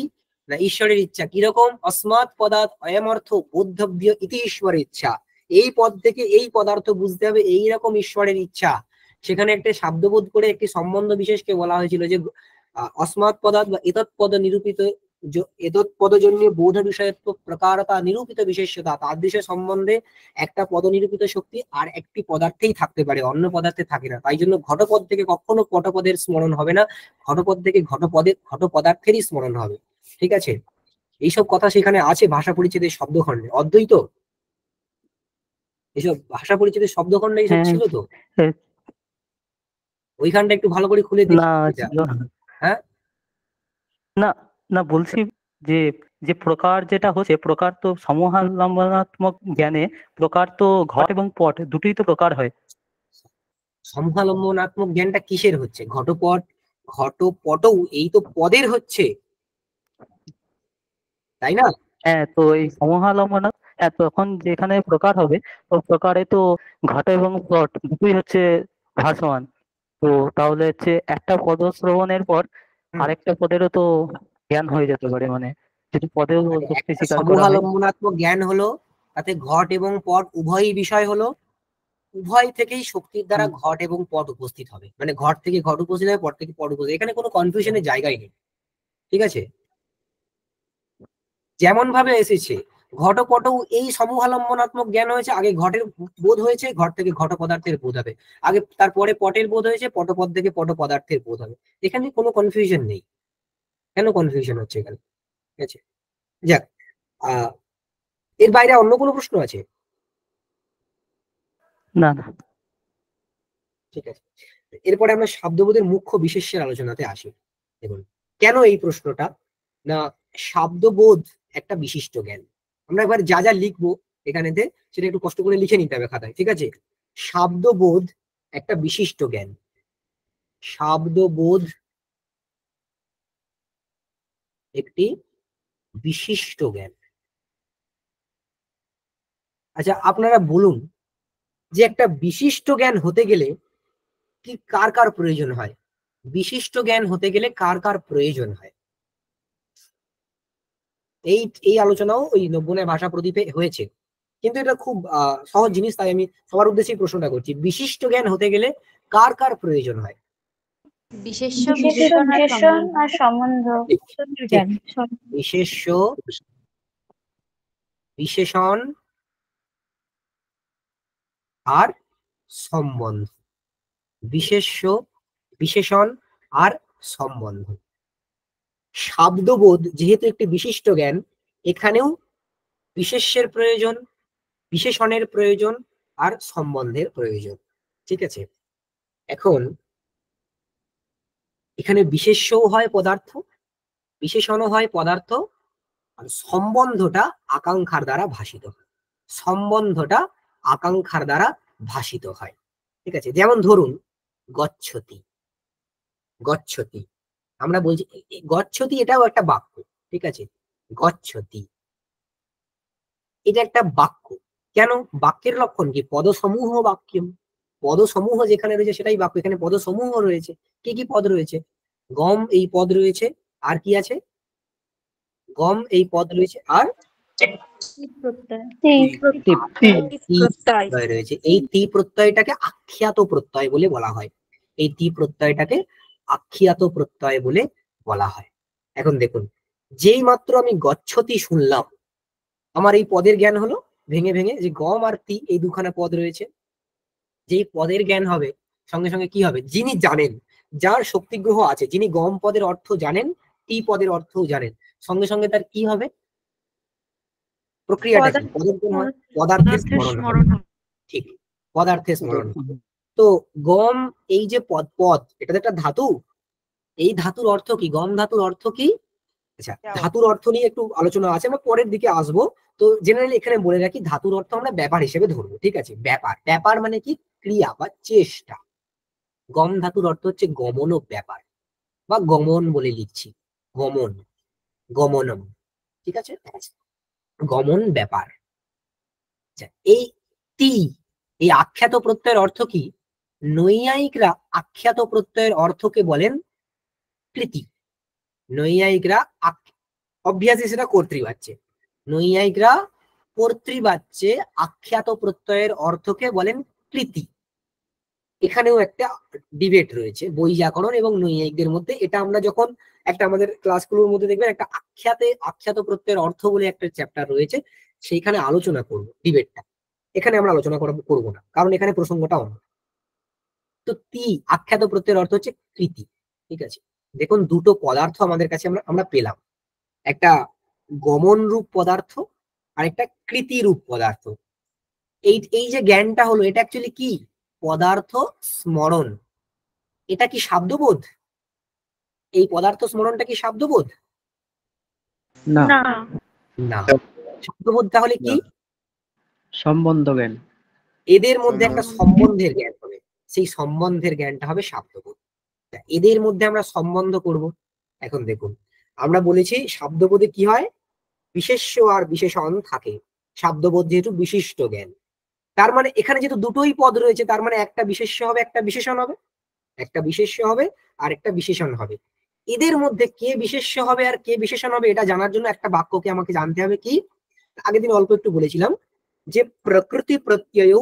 না ঈশ্বরের ইচ্ছা। কিরকম? অস্মাৎ পদার্থ অয়ম অর্থ বোদ্ধব্য ইতি ঈশ্বরের ইচ্ছা। এই পদ থেকে এই পদার্থ বুঝতে হবে, এইরকম ঈশ্বরের ইচ্ছা। সেখানে একটা শব্দবোধ করে একটি সম্বন্ধ বিশেষকে বলা হয়েছিল যে অস্মাৎ পদার্থ বা এতৎপদ নিরূপিত এতৎপদজন্য বোধ বিষয়ত্ব প্রকারতা নিরূপিত বিশেষতা। তাদৃশ সম্বন্ধে একটা পদ নিরূপিত শক্তি আর একটি পদার্থেই থাকতে পারে, অন্য পদার্থে থাকে না। তাই জন্য ঘটপদ থেকে কখনো পটপদের স্মরণ হবে না, ঘটপদ থেকে ঘট পদার্থেরই স্মরণ হবে, ঠিক আছে। এইসব কথা সেখানে আছে ভাষা পরিচ্ছেদের শব্দখণ্ডে। অদ্বৈত এইসব ভাষা পরিচ্ছেদের শব্দখণ্ডে এইসব হ্যাঁ, ছিল তো, হ্যাঁ, ওইখানটা একটু ভালো করে খুলে না দেখি। ছিল না। হ্যাঁ, না না, বলছি যে যে প্রকার যেটা হচ্ছে, প্রকার তো সমূহালম্বনাত্মক জ্ঞানে প্রকার তো ঘট এবং পট দুটোই তো প্রকার হয়। সমূহালম্বনাত্মক জ্ঞানটা কিসের হচ্ছে? ঘটপট, ঘটপটও এই তো পদের হচ্ছে, তাই না? হ্যাঁ, তো এই সমূহালম্বনা, তখন যেখানে প্রকার হবে তো প্রকারে তো ঘট এবং পট দুটোই হচ্ছে ভাসমান। তো তাহলে হচ্ছে একটা পদ শ্রবণের পর আরেকটা পদেরও তো জ্ঞান হয়ে যেতে পারে, মানে যদি পদেও শক্তি একটা স্বীকার করা হয়। সমূহালম্বনাত্মক জ্ঞান হলো, তাতে ঘট এবং পট উভয়ই বিষয় হলো, উভয় থেকেই শক্তির দ্বারা ঘট এবং পট উপস্থিত হবে, মানে ঘট থেকে ঘট উপস্থিত হবে, পট থেকে পট উপস্থিত, এখানে কোনো কনফিউশনের জায়গাই নেই। ঠিক আছে, যেমন ভাবে এসেছে ঘটপট এই সমূহালম্বনাত্মক জ্ঞান হয়েছে, আগে ঘটের বোধ হয়েছে, ঘট থেকে ঘট পদার্থের বোধ হবে, আগে তারপরে পটের বোধ হয়েছে, পটপদ থেকে পট পদার্থের বোধ হবে, এখানে কোনো কনফিউশন নেই। কেন কনফিউশন হচ্ছে এখানে? ঠিক আছে, যাক, এর বাইরে অন্য কোনো প্রশ্ন আছে? না না, ঠিক আছে, এরপরে আমরা শব্দবোধের মুখ্য বিশেষ্যের আলোচনাতে আসি। দেখুন কেন এই প্রশ্নটা, না শব্দবোধ একটা বিশিষ্ট জ্ঞান। আমরা এবার যা যা লিখবো এখানেতে সেটা একটু কষ্ট করে লিখে নিতে হবে খাতায়। ঠিক আছে, শব্দবোধ একটা বিশিষ্ট জ্ঞান। শব্দবোধ একটি বিশিষ্ট জ্ঞান। আচ্ছা আপনারা বলুন যে একটা বিশিষ্ট জ্ঞান হতে গেলে কি কার কার প্রয়োজন হয়? বিশিষ্ট জ্ঞান হতে গেলে কার কার প্রয়োজন হয়? এই আলোচনাও ওই 90 ভাষা প্রদীপে হয়েছে, কিন্তু এটা খুব সহজ জিনিস, তাই আমি সবার উদ্দেশ্যে প্রশ্নটা করছি। বিশিষ্ট জ্ঞান হতে গেলে কার কার প্রয়োজন হয়? বিশেষ্য, বিশেষণ বিশেষণ আর সম্বন্ধ। বিশেষ্য, বিশেষণ আর সম্বন্ধ। বিশেষ্য, বিশেষণ আর সম্বন্ধ। শব্দবোধ যেহেতু একটি বিশিষ্ট জ্ঞান, এখানেও বিশেষ্যের প্রয়োজন, বিশেষণের প্রয়োজন আর সম্বন্ধের প্রয়োজন। ঠিক আছে, এখন এখানে বিশেষ্যও হয় পদার্থ, বিশেষণও হয় পদার্থ, আর সম্বন্ধটা আকাঙ্ক্ষার দ্বারা ভাসিত হয়। সম্বন্ধটা আকাঙ্ক্ষার দ্বারা ভাসিত হয়। ঠিক আছে, যেমন ধরুন গচ্ছতি, গচ্ছতি আমরা বলছি গচ্ছতি, এটাও একটা বাক্য। ঠিক আছে, গচ্ছতি এটা একটা বাক্য। কেন? বাক্যের লক্ষণ কি? পদসমূহ বাক্যম। পদসমূহ যেখানে রয়েছে সেটাই বাক্য। এখানে পদসমূহ রয়েছে। কি কি পদ রয়েছে? গম এই পদ রয়েছে, আর কি আছে? গম এই পদ রয়েছে, আর রয়েছে। এই তি প্রত্যয়টাকে আখ্যাত প্রত্যয় বলে বলা হয়। এই তি প্রত্যয়টাকে আখ্যাত প্রত্যয় বলে বলা হয়। এখন দেখুন, যেই মাত্র আমি গচ্ছতি শুনলাম, আমার এই পদের জ্ঞান হলো ভেঙে ভেঙে, যে গম আর তি এই দুখানা পদ রয়েছে। যেই পদের জ্ঞান হবে সঙ্গে সঙ্গে কি হবে? যিনি জানেন, যার শক্তিগ্রহ আছে, যিনি গম পদের অর্থ জানেন, তি পদের অর্থও জানেন, সঙ্গে সঙ্গে তার কি হবে? প্রক্রিয়াটা কি? পদের জ্ঞান হয়, পদার্থের স্মরণ হয়। ঠিক, পদার্থের স্মরণ। তো গম এই যে পদ, পদ এটা তো একটা ধাতু। এই ধাতুর অর্থ কি? গম ধাতুর অর্থ কি? আচ্ছা, ধাতুর অর্থ নিয়ে একটু আলোচনা আছে, আমরা পরের দিকে আসবো। তো জেনারেলি এখানে বলে রাখি, ধাতুর অর্থ আমরা ব্যাপার হিসেবে ধরবো। ঠিক আছে, ব্যাপার, ব্যাপার মানে কি? ক্রিয়া বা চেষ্টা। গম ধাতুর অর্থ হচ্ছে গমন ও ব্যাপার, বা গমন বলে লিখছি, গমন, গমনম। ঠিক আছে, গমন ব্যাপার। এই তি, এই আখ্যাত প্রত্যয়ের অর্থ কি? নৈয়ায়িকরা আখ্যাত প্রত্যয়ের অর্থকে বলেন কৃতি। নৈয়ায়িকরা অভ্যাসে সেটা কর্তৃবাচ্যে, নৈয়ায়িকরা কর্তৃবাচ্যে আখ্যাত প্রত্যয়ের অর্থকে বলেন কৃতি। এখানেও একটা ডিবেট রয়েছে বৈযাকরণ এবং নৈয়ায়িকদের মধ্যে। এটা আমরা যখন একটা আমাদের ক্লাসগুলোর মধ্যে দেখবেন, একটা আখ্যাত প্রত্যয়ের অর্থ বলে একটা চ্যাপ্টার রয়েছে, সেইখানে আলোচনা করব ডিবেটটা। এখানে আমরা আলোচনা করবো না, কারণ এখানে প্রসঙ্গটা অন্য। তো তি আখ্যাত প্রত্যয়ের অর্থ হচ্ছে কৃতি। ঠিক আছে, দেখুন দুটো পদার্থ আমাদের কাছে আমরা পেলাম, একটা গমন রূপ পদার্থ আর একটা কৃতি রূপ পদার্থ। এই যে জ্ঞানটা হলো, এটা অ্যাকচুয়ালি কি? পদার্থ স্মরণ। এটা কি শব্দবোধ? এই পদার্থ স্মরণটা কি শব্দবোধ? না, না। শব্দবোধ তাহলে কি? সম্বন্ধ জ্ঞান। এদের মধ্যে একটা সম্বন্ধের জ্ঞান হবে, সেই সম্বন্ধের জ্ঞানটা হবে শব্দবোধ। এদের মধ্যে আমরা সম্বন্ধ করব। এখন দেখুন, আমরা বলেছি শব্দবোধে কি হয়? বিশেষ্য আর বিশেষণ থাকে। শব্দবোধ যেহেতু বিশিষ্ট জ্ঞান, তার মানে এখানে যেহেতু দুটোই পদ রয়েছে, তার মানে একটা বিশেষ্য হবে, একটা বিশেষণ হবে, একটা বিশেষ্য হবে আর একটা বিশেষণ হবে। এদের মধ্যে কে বিশেষ্য হবে আর কে বিশেষণ হবে এটা জানার জন্য একটা বাক্যকে আমাকে জানতে হবে। কি, আগের দিন অল্প একটু বলেছিলাম যে প্রকৃতি প্রত্যয়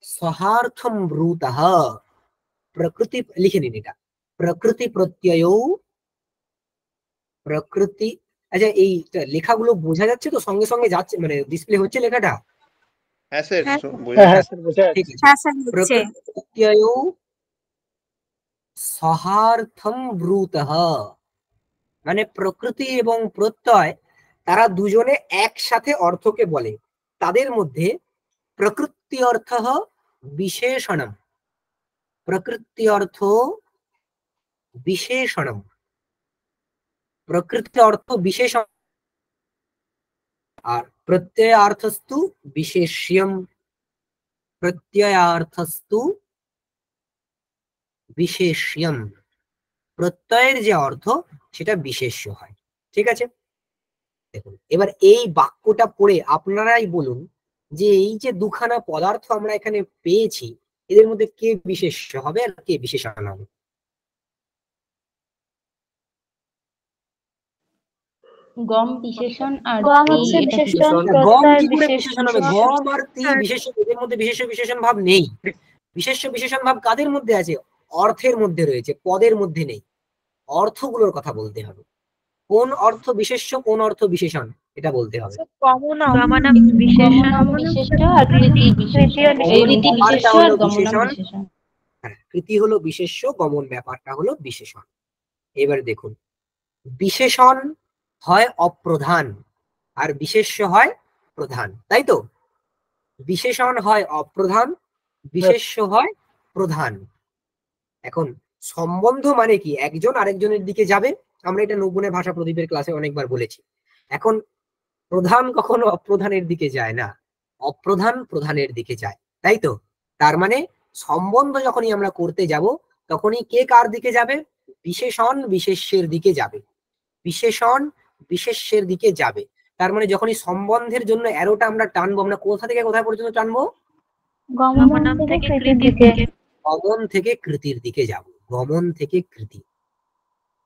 সহার্থম ব্রূতঃ, প্রকৃতি, লিখে নিন এটা, প্রকৃতি প্রত্যয়, প্রকৃতি, আচ্ছা এই লেখাগুলো বোঝা যাচ্ছে তো, সঙ্গে সঙ্গে যাচ্ছে, মানে ডিসপ্লে হচ্ছে লেখাটা? হ্যাঁ স্যার, ঠিক আছে। প্রকৃতি প্রত্যয় সহার্থম ব্রূতঃ, মানে প্রকৃতি এবং প্রত্যয় তারা দুজনে একসাথে অর্থকে বলে। তাদের মধ্যে প্রকৃতি অর্থ বিশেষণম, প্রকৃতি অর্থ বিশেষণম, প্রকৃতি অর্থ বিশেষণ, আর প্রত্যয়ার্থস্তু বিশেষ্যম, প্রত্যয়ার্থস্তু বিশেষ্যম, প্রত্যয়ের যে অর্থ সেটা বিশেষ্য হয়। ঠিক আছে, দেখুন এবার এই বাক্যটা পড়ে আপনারাই বলুন যে এই যে দুখানা পদার্থ আমরা এখানে পেয়েছি, এদের মধ্যে কে বিশেষ্য হবে আর কে বিশেষণ হবে? গম বিশেষণ আর গম তি হচ্ছে এটা বিশেষণ, বিশেষণ। গম প্রত্যয় কি করে বিশেষ বিশেষণ হবে? গম আর তি বিশেষ্য, এদের মধ্যে বিশেষ্য বিশেষণ ভাব নেই। বিশেষ্য বিশেষণ ভাব কাদের মধ্যে আছে? অর্থের মধ্যে রয়েছে, পদের মধ্যে নেই। অর্থগুলোর কথা বলতে হবে, কোন অর্থ বিশেষ্য কোন অর্থ বিশেষণ এটা বলতে হবে। গমনম বিশেষণ, গমনম বিশেষ্য আর কৃতি বিশেষণ, কৃতি বিশেষ্য আর গমনম বিশেষণ। হ্যাঁ, কৃতি হলো বিশেষ্য, গমন ব্যাপারটা হলো বিশেষণ। এবার দেখুন, বিশেষণ হয় অপ্রধান আর বিশেষ্য হয় প্রধান, তাই তো? বিশেষণ হয় অপ্রধান, বিশেষ্য হয় প্রধান। এখন সম্বন্ধ মানে কি? একজন আরেকজনের দিকে যাবে, আমরা এটা নব্বনের ভাষা প্রদীপের ক্লাসে অনেকবার বলেছি। এখন প্রধান কখনো অপ্রধানের দিকে যায় না, অপ্রধান প্রধানের দিকে যায়, তাই তো? তার মানে সম্বন্ধ যখনই আমরা করতে যাব তখনই কে কার দিকে যাবে? বিশেষণ বিশেষ্যের দিকে যাবে, বিশেষণ বিশেষ্যের দিকে যাবে। তার মানে যখনই সম্বন্ধের জন্য অ্যারোটা আমরা টানবো, আমরা কোথা থেকে কোথায় পর্যন্ত টানবো? গমনম থেকে কৃতির দিকে। গমন থেকে কৃতির দিকে যাব, গমন থেকে কৃতি।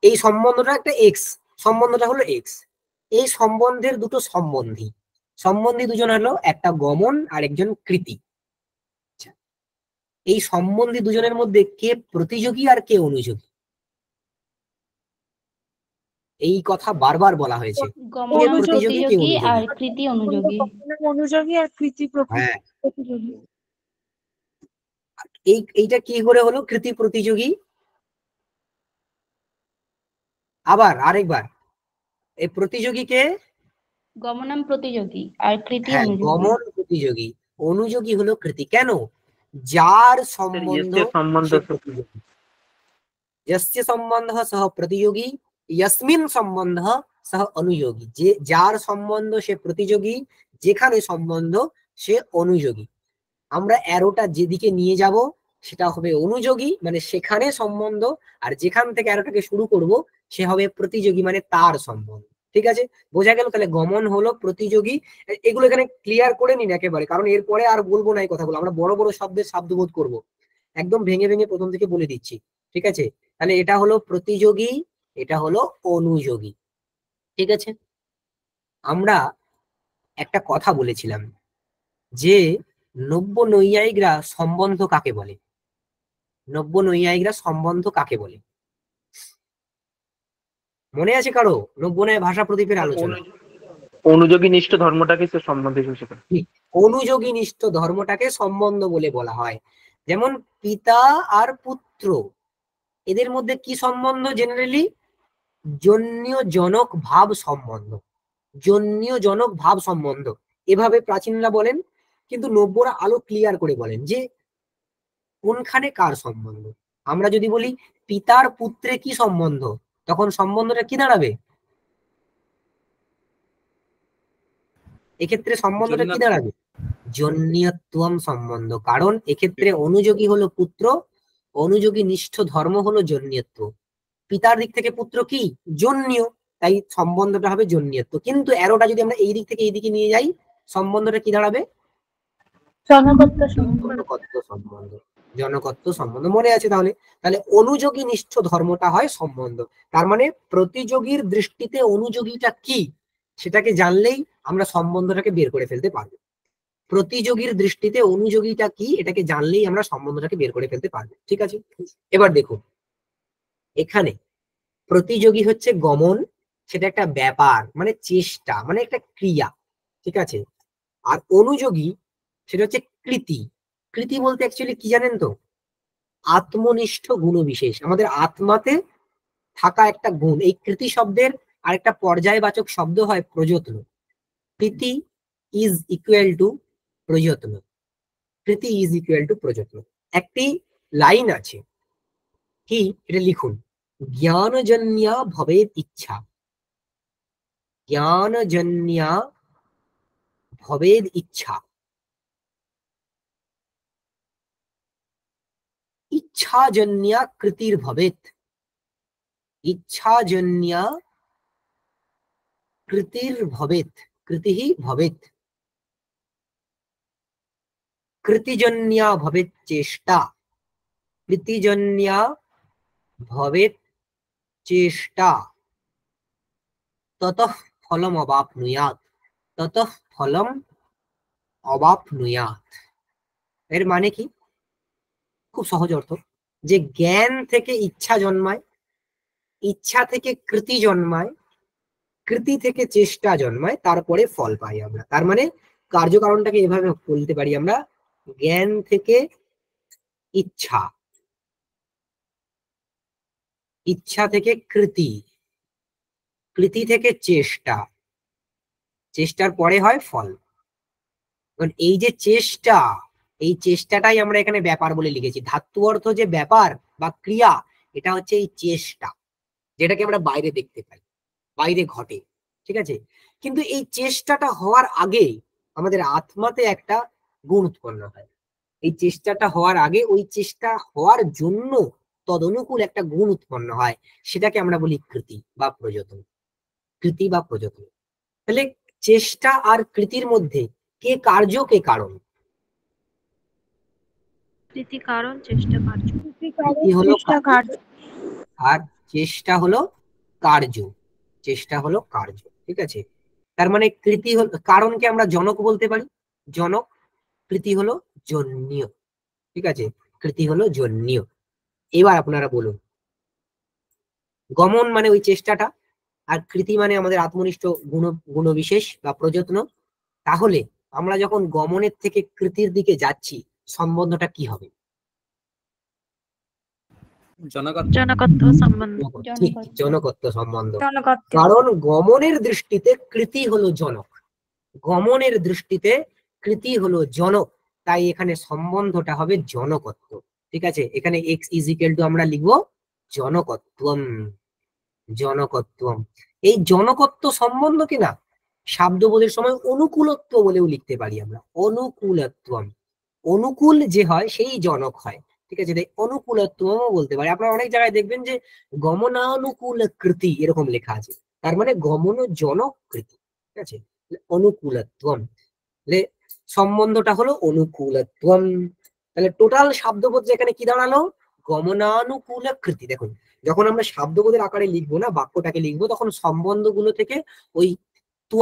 এই সম্বন্ধটা একটা এক্স, সম্বন্ধটা হলো এক্স। এই সম্বন্ধের দুটো সম্বন্ধী, সম্বন্ধী দুজন হলো একটা গমন আর একজন কৃতি। এই সম্বন্ধী দুজনের মধ্যে কে প্রতিযোগী আর কে অনুযোগী? এই কথা বারবার বলা হয়েছে, কে গমনম প্রতিযোগী কে প্রতিযোগী আর অনুযোগী। কৃতি অনুযোগী। অনুযোগী আর কৃতি হ্যাঁ, প্রতিযোগী। এইটা কি করে হলো কৃতি প্রতিযোগী? আবার আরেকবার, এই প্রতিযোগীকে, গমনম প্রতিযোগী আর কৃতি হ্যাঁ অনুযোগী। গমন প্রতিযোগী, অনুযোগী হলো কৃতি। কেন? যার সম্বন্ধ সম্বন্ধ সে প্রতিযোগী, যস্য সম্বন্ধ সহ প্রতিযোগী, যস্মিন সম্বন্ধ সহ অনুযোগী। যে যার সম্বন্ধ সে প্রতিযোগী, যেখানে সম্বন্ধ সে অনুযোগী। আমরা অ্যারোটা যেদিকে নিয়ে যাব সেটা হবে অনুযোগী, মানে সেখানে সম্বন্ধ, আর যেখান থেকে অ্যারোটাকে শুরু করব সে হবে প্রতিযোগী, মানে তার সম্বন্ধ। ঠিক আছে, বোঝা গেল? তাহলে গমন হলো প্রতিযোগী। এগুলো এখানে ক্লিয়ার করে নিন একেবারে, কারণ এরপরে আর বলবো না এই কথাগুলো, আমরা বড় বড় শব্দের শব্দবোধ করব। একদম ভেঙে ভেঙে প্রথম থেকে বলে দিচ্ছি, ঠিক আছে? তাহলে এটা হলো প্রতিযোগী, এটা হলো অনুযোগী। ঠিক আছে, আমরা একটা কথা বলেছিলাম যে নব্য নৈয়ায়িকরা সম্বন্ধ কাকে বলে? নব্য নৈয়ায়িকরা সম্বন্ধ কাকে বলে? মনে আছে কারো? নব্য ন্যায় ভাষা প্রদীপের আলোচনা। অনুযোগী নিষ্ঠ ধর্মটাকে সে সম্বন্ধ হিসেবে। অনুযোগী নিষ্ঠ ধর্মটাকে সম্বন্ধ বলে বলা হয়। যেমন পিতা আর পুত্র, এদের মধ্যে কি সম্বন্ধ? জেনারেলি জন্যীয় জনক ভাব সম্বন্ধ, জন্যীয় জনক ভাব সম্বন্ধ এভাবে প্রাচীনরা বলেন। কিন্তু নব্যরা আলো ক্লিয়ার করে বলেন যে কোনখানে কার সম্বন্ধ। আমরা যদি বলি পিতার পুত্রে কি সম্বন্ধ, তখন সম্বন্ধটা কি দাঁড়াবে? এক্ষেত্রে সম্বন্ধটা কি দাঁড়াবে? জন্যত্বম সম্বন্ধ। কারণ এক্ষেত্রে অনুযোগী হলো পুত্র, অনুযোগী নিষ্ঠ ধর্ম হলো জন্যত্ব। পিতার দিক থেকে পুত্র কি? জন্যীয়, তাই সম্বন্ধটা হবে জন্যত্ব। কিন্তু অ্যারোটা যদি আমরা এই দিক থেকে এই দিকে নিয়ে যাই সম্বন্ধটা কি দাঁড়াবে? জনকত্ব সম্বন্ধ। জনকত্ব সম্বন্ধ। জনকত্ব সম্বন্ধ মনে আছে তাহলে? তাহলে অনুযোগী নিষ্ঠ ধর্মটা হয় সম্বন্ধ। তার মানে প্রতিযোগীর দৃষ্টিতে অনুযোগীটা কি সেটাকে জানলেই আমরা সম্বন্ধটাকে বের করে ফেলতে পারবো। প্রতিযোগীর দৃষ্টিতে অনুযোগীটা কি এটাকে জানলেই আমরা সম্বন্ধটাকে বের করে ফেলতে পারবো। ঠিক আছে, এবার দেখুন এখানে প্রতিযোগী হচ্ছে গমন, সেটা একটা ব্যাপার মানে চেষ্টা মানে একটা ক্রিয়া। ঠিক আছে, আর অনুযোগী সেটা হচ্ছে কৃতি। কৃতি বলতে অ্যাকচুয়ালি কি জানেন তো? আত্মনিষ্ঠ গুণবিশেষ, আমাদের আত্মাতে থাকা একটা গুণ। এই কৃতি শব্দের আরেকটা পর্যায়বাচক শব্দ হয় প্রযত্ন। কৃতি ইজ ইকুয়াল টু প্রযত্ন। কৃতি ইজ ইকুয়াল টু প্রযত্ন। একটি লাইন আছে কি, এটা লিখুন, জ্ঞানজন্যা ভবেদ ইচ্ছা। জ্ঞানজন্যা ভবেদ ইচ্ছা। ইচ্ছাজন্যা কৃতির ভবেত। ইচ্ছাজন্যা কৃতির ভবেত। কৃতিহি ভবেত। কৃতিজন্যা ভবেত চেষ্টা। কৃতিজন্যা ভবেত চেষ্টা। ততঃ ফলম অবাপ্নুয়াৎ। ততঃ ফলম অবাপ্নুয়াৎ। এর মানে কি? খুব সহজ অর্থ, যে জ্ঞান থেকে ইচ্ছা জন্মায়, ইচ্ছা থেকে কৃতি জন্মায়, কৃতি থেকে চেষ্টা জন্মায়, তারপরে ফল পাই আমরা। তার মানে কার্যকারণটাকে এভাবে বলতে পারি আমরা, জ্ঞান থেকে ইচ্ছা, ইচ্ছা থেকে কৃতি, কৃতি থেকে চেষ্টা, চেষ্টার পরে হয় ফল। এই যে চেষ্টা, এই চেষ্টাটাই আমরা এখানে ব্যাপার বলে লিখেছি। ধাতু অর্থ যে ব্যাপার বা ক্রিয়া, এটা হচ্ছে এই চেষ্টা, যেটাকে আমরা বাইরে দেখতে পাই, বাইরে ঘটে। ঠিক আছে, কিন্তু এই চেষ্টাটা হওয়ার আগে আমাদের আত্মাতে একটা গুণ উৎপন্ন হয়। এই চেষ্টাটা হওয়ার আগে ওই চেষ্টা হওয়ার জন্য তদনুকূল একটা গুণ উৎপন্ন হয়, সেটাকে আমরা বলি কৃতি বা প্রযত্ন। কৃতি বা প্রযত্ন। তাহলে চেষ্টা আর কৃতির মধ্যে কে কার্য কে কারণ? কৃতি কারণ, চেষ্টা কার্য। কৃতি হলো কার্য আর চেষ্টা হলো কার্য। চেষ্টা হলো কার্য। ঠিক আছে, তার মানে কৃতি হলো কারণকে আমরা জনক বলতে পারি, জনক। কৃতি হলো জন্যীয়। ঠিক আছে, কৃতি হলো জন্যীয়। এবার আপনারা বলুন, গমন মানে ওই চেষ্টাটা, আর কৃতি মানে আমাদের আত্মনিষ্ঠ গুণবিশেষ বা প্রযত্ন। তাহলে আমরা যখন গমনের থেকে কৃতির দিকে যাচ্ছি, সম্বন্ধটা কি হবে? জনকত্ব সম্বন্ধ। ঠিক, জনকত্ব সম্বন্ধ। কারণ গমনের দৃষ্টিতে কৃতি হলো জনক, গমনের দৃষ্টিতে কৃতি হলো জনক, তাই এখানে সম্বন্ধটা হবে জনকত্ব। ঠিক আছে, এখানে এক্স ইজ ইকুয়াল টু আমরা লিখবো জনকত্বম। জনকত্বম। এই জনকত্ব সম্বন্ধকে না শব্দবোধের সময় অনুকূলত্ব বলেও লিখতে পারি আমরা। অনুকূলত্বম, অনুকূল যে হয় সেই জনক হয়। ঠিক আছে, অনুকূলত্বমও বলতে পারি। আপনারা অনেক জায়গায় দেখবেন যে গমনানুকূল কৃতি এরকম লেখা আছে, তার মানে গমন জনক কৃতি। ঠিক আছে, অনুকূলত্বম, তাহলে সম্বন্ধটা হলো অনুকূলত্বম। তাহলে টোটাল শব্দবোধ যেখানে কি দাঁড়ালো? গমনানুকূল কৃতি। দেখুন, যখন আমরা শব্দবোধের আকারে লিখবো না, বাক্যটাকে লিখবো, তখন সম্বন্ধগুলো থেকে ওই ত্ব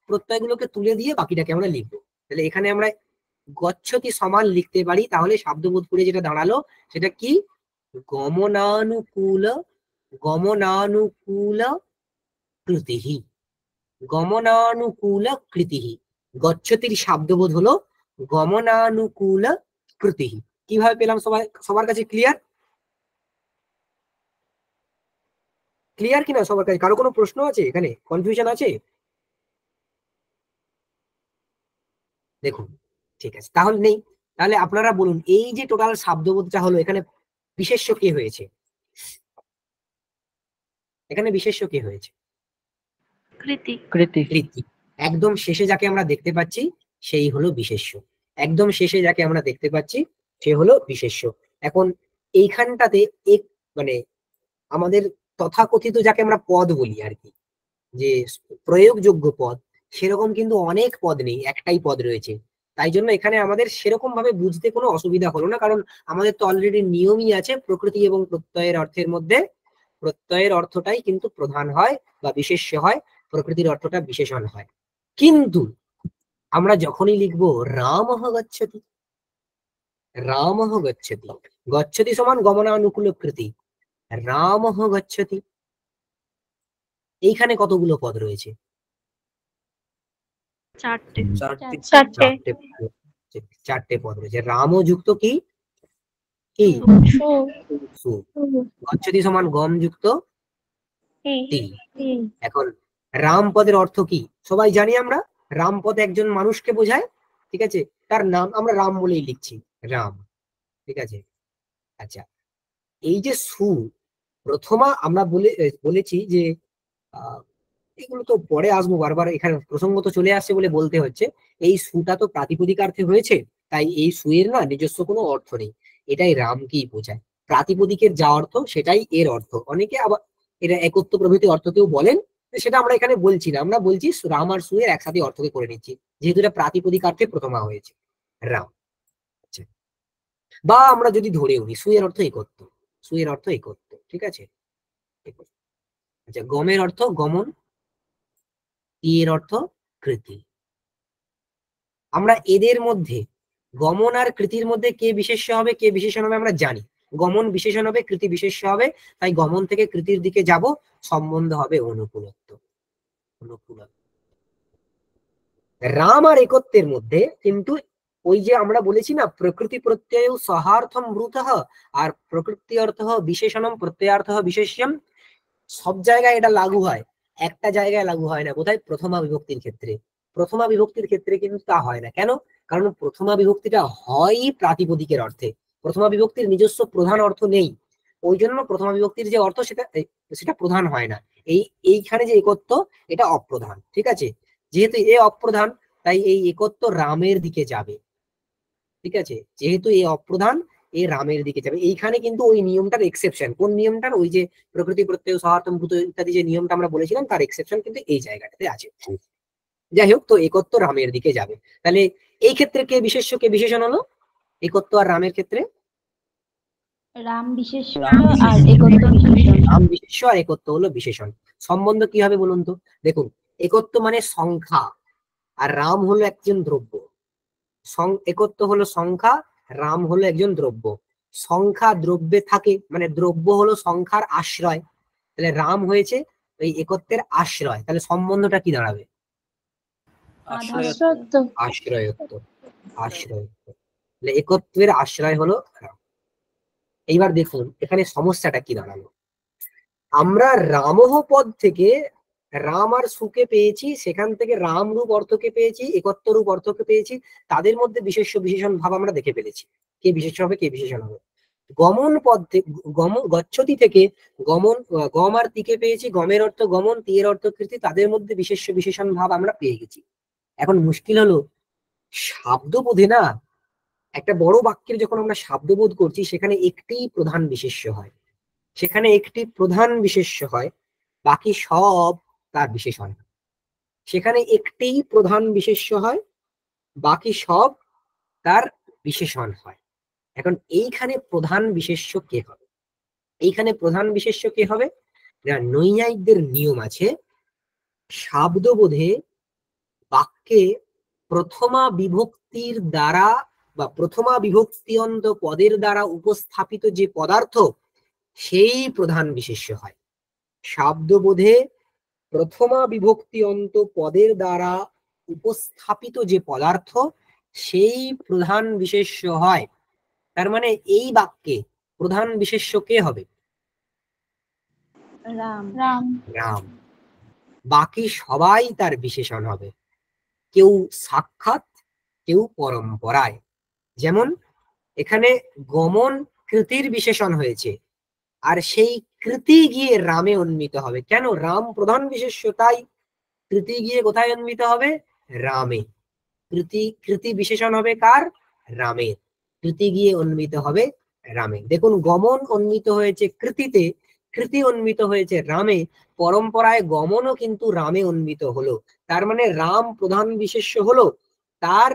প্রত্যয়গুলোকে তুলে দিয়ে বাকিটাকে আমরা লিখবো। তাহলে এখানে আমরা গচ্ছতি সমান লিখতে পারি। তাহলে শব্দবোধ করে যেটা দাঁড়ালো সেটা কি? গমনানুকূল, গমনানুকূল কৃতিহি। গমনানুকূল কৃতিহি। গচ্ছতির শব্দবোধ হলো গমনানুকূল কৃতিহি। কিভাবে পেলাম? সবার কাছে ক্লিয়ার? ক্লিয়ার কিনা সবার কাছে? কারো কোনো প্রশ্ন আছে এখানে? কনফিউশন আছে? দেখুন, ঠিক আছে, তাহলে নেই। তাহলে আপনারা বলুন, এই যে টোটাল শব্দবোধটা হলো, এখানে বিশেষ্য কে হয়েছে? এখানে বিশেষ্য কে হয়েছে? কৃতি। কৃতি। কৃতি। একদম শেষে যাকে আমরা দেখতে পাচ্ছি সেই হলো বিশেষ্য। একদম শেষে যাকে আমরা দেখতে পাচ্ছি সে হলো বিশেষ্য। এখন এইখানটাতে এক মানে আমাদের তথাকথিত যাকে আমরা পদ বলি আর কি, যে প্রয়োগযোগ্য পদ, সেরকম কিন্তু অনেক পদ নেই, একটাই পদ রয়েছে। তাই জন্য এখানে আমাদের সেরকম ভাবে বুঝতে কোনো অসুবিধা হলো না, কারণ আমাদের তো অলরেডি নিয়মই আছে প্রকৃতি এবং প্রত্যয়ের অর্থের মধ্যে প্রত্যয়ের অর্থটাই কিন্তু প্রধান হয় বা বিশেষ্য হয়, প্রকৃতির অর্থটা বিশেষণ হয়। কিন্তু আমরা যখনই লিখবো রামঃ গচ্ছতি, রামঃ গচ্ছতি, গচ্ছতি সমান গমনানুকূল কৃতি, রামঃ গচ্ছতি, এইখানে কতগুলো পদ রয়েছে? চারটে। চারটে পদ রয়েছে। রাম যুক্ত কি কি সু, গচ্ছতি সমান গম যুক্ত তি। এখন রাম পদের অর্থ কি সবাই জানি আমরা, রাম পদ একজন মানুষকে বোঝায়, ঠিক আছে, তার নাম আমরা রাম বলেই লিখছি, রাম, ঠিক আছে। আচ্ছা, এই যে সু প্রথমা আমরা বলেছি যে এগুলো তো পরে আসবো, বারবার এখানে প্রসঙ্গ তো চলে আসছে বলে বলতে হচ্ছে, এই সুটা তো প্রাতিপদিকার্থে হয়েছে, তাই এই সুয়ের না নিজস্ব কোনো অর্থ নেই, এটাই রামকেই বোঝায়। প্রাতিপদিকের যা অর্থ সেটাই এর অর্থ। অনেকে আবার এটা একত্ব প্রভৃতি অর্থকেও বলেন, সেটা আমরা এখানে বলছি না, আমরা বলছি রাম আর সুয়ের একসাথে অর্থকে করে নিচ্ছি, যেহেতু এটা প্রাতিপদিকার্থে প্রথমা হয়েছে রাম। আচ্ছা, বা আমরা যদি ধরেও নিই সুয়ের অর্থ একত্ব, সুয়ের অর্থ একত্ব, ঠিক আছে। আচ্ছা, গমের অর্থ গমন, এর অর্থ কৃতি। আমরা এদের মধ্যে গমন আর কৃতির মধ্যে কে বিশেষ্য হবে কে বিশেষণ হবে আমরা জানি, গমন বিশেষণ হবে, কৃতি বিশেষ্য হবে, তাই গমন থেকে কৃতির দিকে যাব, সম্বন্ধ হবে অনুকূলত্ব। অনুকূলত্ব রাম আর একত্বের মধ্যে কিন্তু ওই যে আমরা বলেছি না প্রকৃতি প্রত্যয় সহার্থম ব্রুতঃ আর প্রকৃতি অর্থ বিশেষণম প্রত্যয়ার্থ বিশেষ্যম, সব জায়গায় এটা লাগু হয়, একটা জায়গায় লাগু হয় না, কোথায়? প্রথমা বিভক্তির ক্ষেত্রে। প্রথমা বিভক্তির ক্ষেত্রে কিন্তু তা হয় না, কেন? কারণ প্রথমা বিভক্তিটা হয় প্রাতিপদিকের অর্থে, প্রথমা বিভক্তির নিজস্ব প্রধান অর্থ নেই, ওই জন্য প্রথমা বিভক্তির যে অর্থ সেটা সেটা প্রধান হয় না। এইখানে যে একত্ব এটা অপ্রধান, ঠিক আছে। যেহেতু এ অপ্রধান তাই এই একত্ব রামের দিকে যাবে, ঠিক আছে, যেহেতু এ অপ্রধান এ রামের দিকে যাবে। এইখানে কিন্তু ওই নিয়মটার এক্সেপশন, কোন নিয়মটার? ওই যে প্রকৃতি প্রত্যয় সহার্থম ভূত ইত্যাদি যে নিয়মটা আমরা বলেছিলাম তার এক্সেপশন কিন্তু এই জায়গাটাতে আছে। যাই হোক, তো একত্ব রামের দিকে যাবে। তাহলে এই ক্ষেত্রে কে বিশেষ্য কে বিশেষণ হলো? একত্ব আর রামের ক্ষেত্রে রাম বিশেষ্য আর একত্ব বিশেষণ। রাম বিশেষ্য আর একত্ব হলো বিশেষণ। সম্বন্ধ কি হবে বলুন তো? দেখুন, একত্ব মানে সংখ্যা আর রাম হলো একজন দ্রব্য, একত্ব হলো সংখ্যা, রাম হলো একজন দ্রব্য। সংখ্যা দ্রব্যে থাকে, মানে দ্রব্য হলো সংখ্যার আশ্রয়, তাহলে রাম হয়েছে এই একত্বের আশ্রয়, তাহলে সম্বন্ধটা কি দাঁড়াবে? আশ্রয়ত্ব। আশ্রয়ত্ব, আশ্রয়ত্ব, তাহলে একত্বের আশ্রয় হলো রাম। এইবার দেখুন এখানে সমস্যাটা কি দাঁড়ালো, আমরা রামহ পদ থেকে রাম আর সুকে পেয়েছি, সেখান থেকে রাম রূপ অর্থকে পেয়েছি, একত্ব রূপ অর্থকে পেয়েছি, তাদের মধ্যে বিশেষ্য বিশেষণ ভাব আমরা দেখে ফেলেছি, কে বিশেষ্য হবে কে বিশেষণ হবে। গমন পদ থেকে গচ্ছতি থেকে গমন গম আর তিকে পেয়েছি, গমের অর্থ গমন, তিয়ের অর্থ কৃতি, তাদের মধ্যে বিশেষ্য বিশেষণ ভাব আমরা পেয়ে গেছি। এখন মুশকিল হলো শব্দবোধে না, একটা বড় বাক্যের যখন আমরা শব্দবোধ করছি সেখানে একটি প্রধান বিশেষ্য হয়, সেখানে একটি প্রধান বিশেষ্য হয়, বাকি সব তার বিশেষণ। সেখানে একটি প্রধান বিশেষ্য হয়, বাকি সব তার বিশেষণ হয়। এখন এইখানে প্রধান বিশেষ্য কে হবে? এইখানে প্রধান বিশেষ্য কে হবে? নৈয়ায়িকদের নিয়ম আছে, শব্দবোধে বাক্যে প্রথমা বিভক্তির দ্বারা বা প্রথমা বিভক্তিয়ন্ত পদের দ্বারা উপস্থাপিত যে পদার্থ সেই প্রধান বিশেষ্য হয়। শব্দবোধে প্রথমা বিভক্তি অন্ত পদের দ্বারা উপস্থাপিত যে পদার্থ সেই প্রধান বিশেষ্য হয়। তার মানে এই বাক্যে প্রধান বিশেষ্য কে হবে? রাম। রাম। রাম। বাকি সবাই তার বিশেষণ হবে, কেউ সাক্ষাৎ কেউ পরম্পরায়। যেমন এখানে গমন কৃতির বিশেষণ হয়েছে, আর সেই কৃতি গিয়ে রামে উন্নীত হবে। কেন? রাম প্রধান বিশেষ্য, তাই কৃতি গিয়ে কোথায় উন্নীত হবে? রামে। কৃতি বিশেষণ হবে কার? রামের। কৃতি গিয়ে উন্নীত হবে রামে। দেখুন, গমন উন্নীত হয়েছে কৃতিতে, কৃতি অন্বিত হয়েছে রামে, পরম্পরায় গমনও কিন্তু রামে অন্বিত হলো। তার মানে রাম প্রধান বিশেষ্য হলো, তার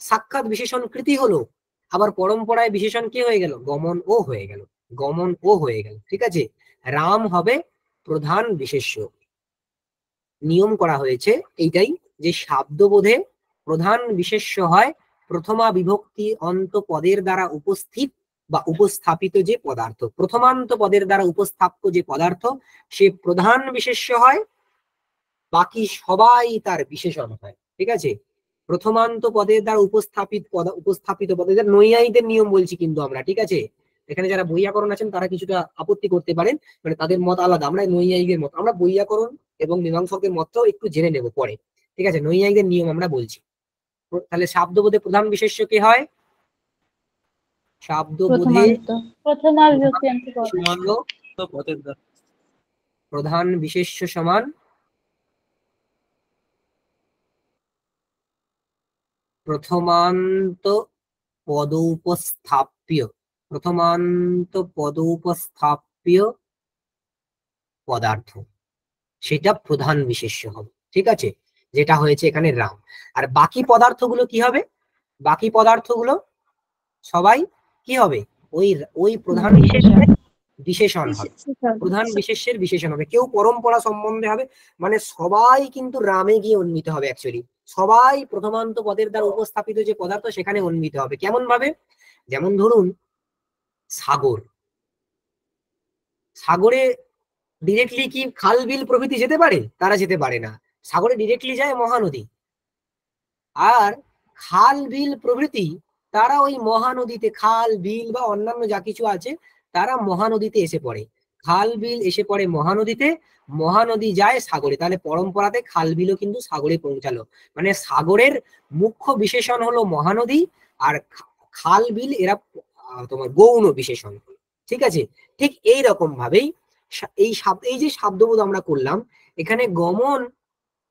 সাক্ষাৎ বিশেষণ কৃতি হলো, আবার পরম্পরায় বিশেষণ কি হয়ে গেল? গমন ও হয়ে গেল, গমন ও হয়ে গেল। ঠিক আছে, রাম হবে প্রধান বিশেষ্য। নিয়ম করা হয়েছে এইটাই, যে শাব্দবোধে প্রধান বিশেষ্য হয় প্রথমা বিভক্তি অন্ত পদের দ্বারা উপস্থিত বা উপস্থাপিত যে পদার্থ, প্রথমান্ত পদের দ্বারা উপস্থাপ্য যে পদার্থ, সে প্রধান বিশেষ্য হয়, বাকি সবাই তার বিশেষণ হয়। ঠিক আছে, প্রথমান্ত পদের দ্বারা উপস্থাপিত পদের, নৈয়ায়ীদের নিয়ম বলছি কিন্তু আমরা। ঠিক আছে, এখানে যারা বৈয়াকরণ আছেন তারা কিছুটা আপত্তি করতে পারেন, মানে তাদের মত আলাদা। আমরা নৈয়ায়ীদের মত, আমরা বৈয়াকরণ এবং মীমাংসকের মতটাও একটু জেনে নেব পরে। ঠিক আছে, নৈয়ায়ীদের নিয়ম আমরা বলছি। তাহলে শাব্দবোধে প্রধান বিশেষ্য কি হয়? শাব্দবোধে প্রধান বিশেষ্য সমান প্রথমান্ত পদৌপস্থাপ্য, প্রথমান্ত পদৌপস্থাপ্য পদার্থ, সেটা প্রধান বিশেষ্য হবে। ঠিক আছে, যেটা হয়েছে এখানে রাম। আর বাকি পদার্থগুলো কি হবে? বাকি পদার্থগুলো সবাই কি হবে? ওই ওই প্রধান বিশেষণ হবে, প্রধান বিশেষ্যের বিশেষণ হবে। কেউ পরম্পরা সম্বন্ধে হবে, মানে সবাই কিন্তু রামে গিয়ে উন্নীত হবে। অ্যাকচুয়ালি সবাই প্রথমান্ত পদের দ্বারা উপস্থাপিত যে পদার্থ সেখানে উন্নীত হবে। কেমন ভাবে? যেমন ধরুন সাগর, সাগরে ডিরেক্টলি কি খাল বিল প্রভৃতি যেতে পারে? তারা যেতে পারে না। সাগরে ডিরেক্টলি যায় মহানদী, আর খাল বিল প্রভৃতি তারা ওই মহানদীতে, খাল বিল বা অন্যান্য যা কিছু আছে তারা মহানদীতে এসে পড়ে। খাল বিল এসে পড়ে মহানদীতে, মহানদী যায় সাগরে। তাহলে পরম্পরাতে খাল বিলও কিন্তু সাগরে পৌঁছালো। মানে সাগরের মুখ্য বিশেষণ হলো মহানদী, আর খাল বিল এরা তোমার গৌণ বিশেষণ। ঠিক আছে, ঠিক এই রকম ভাবেই এই যে শব্দবোধ আমরা করলাম, এখানে গমন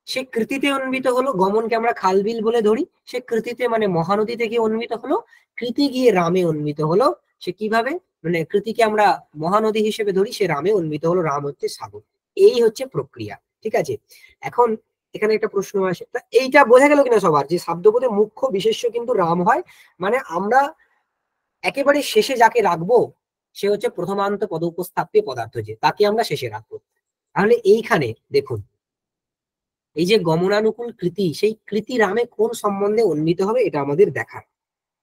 সে কৃতিতে অন্বিত হলো, গমনকে আমরা খাল বিল বলে ধরি, সে কৃতিতে মানে মহানদীতে গিয়ে অন্বিত হলো, কৃতি গিয়ে রামে অন্বিত হলো। সে কিভাবে? মানে কৃতিকে আমরা মহানদী হিসেবে ধরি, সে রামে অন্বিত হলো, রাম হচ্ছে সাগর। এই হচ্ছে প্রক্রিয়া। ঠিক আছে, এখন এখানে একটা প্রশ্ন আসে, এইটা বোঝা গেল কিনা সবার, যে শব্দবোধে মুখ্য বিশেষ্য কিন্তু রাম হয়। মানে আমরা একেবারে শেষে যাকে রাখবো সে হচ্ছে প্রথমান্ত পদোপস্থাপ্য পদার্থ, যে তাকে আমরা শেষে রাখবো। তাহলে এইখানে দেখুন, এই যে গমনানুকূল কৃতি, সেই কৃতি রামে কোন সম্বন্ধে উন্নীত হবে এটা আমাদের দেখার।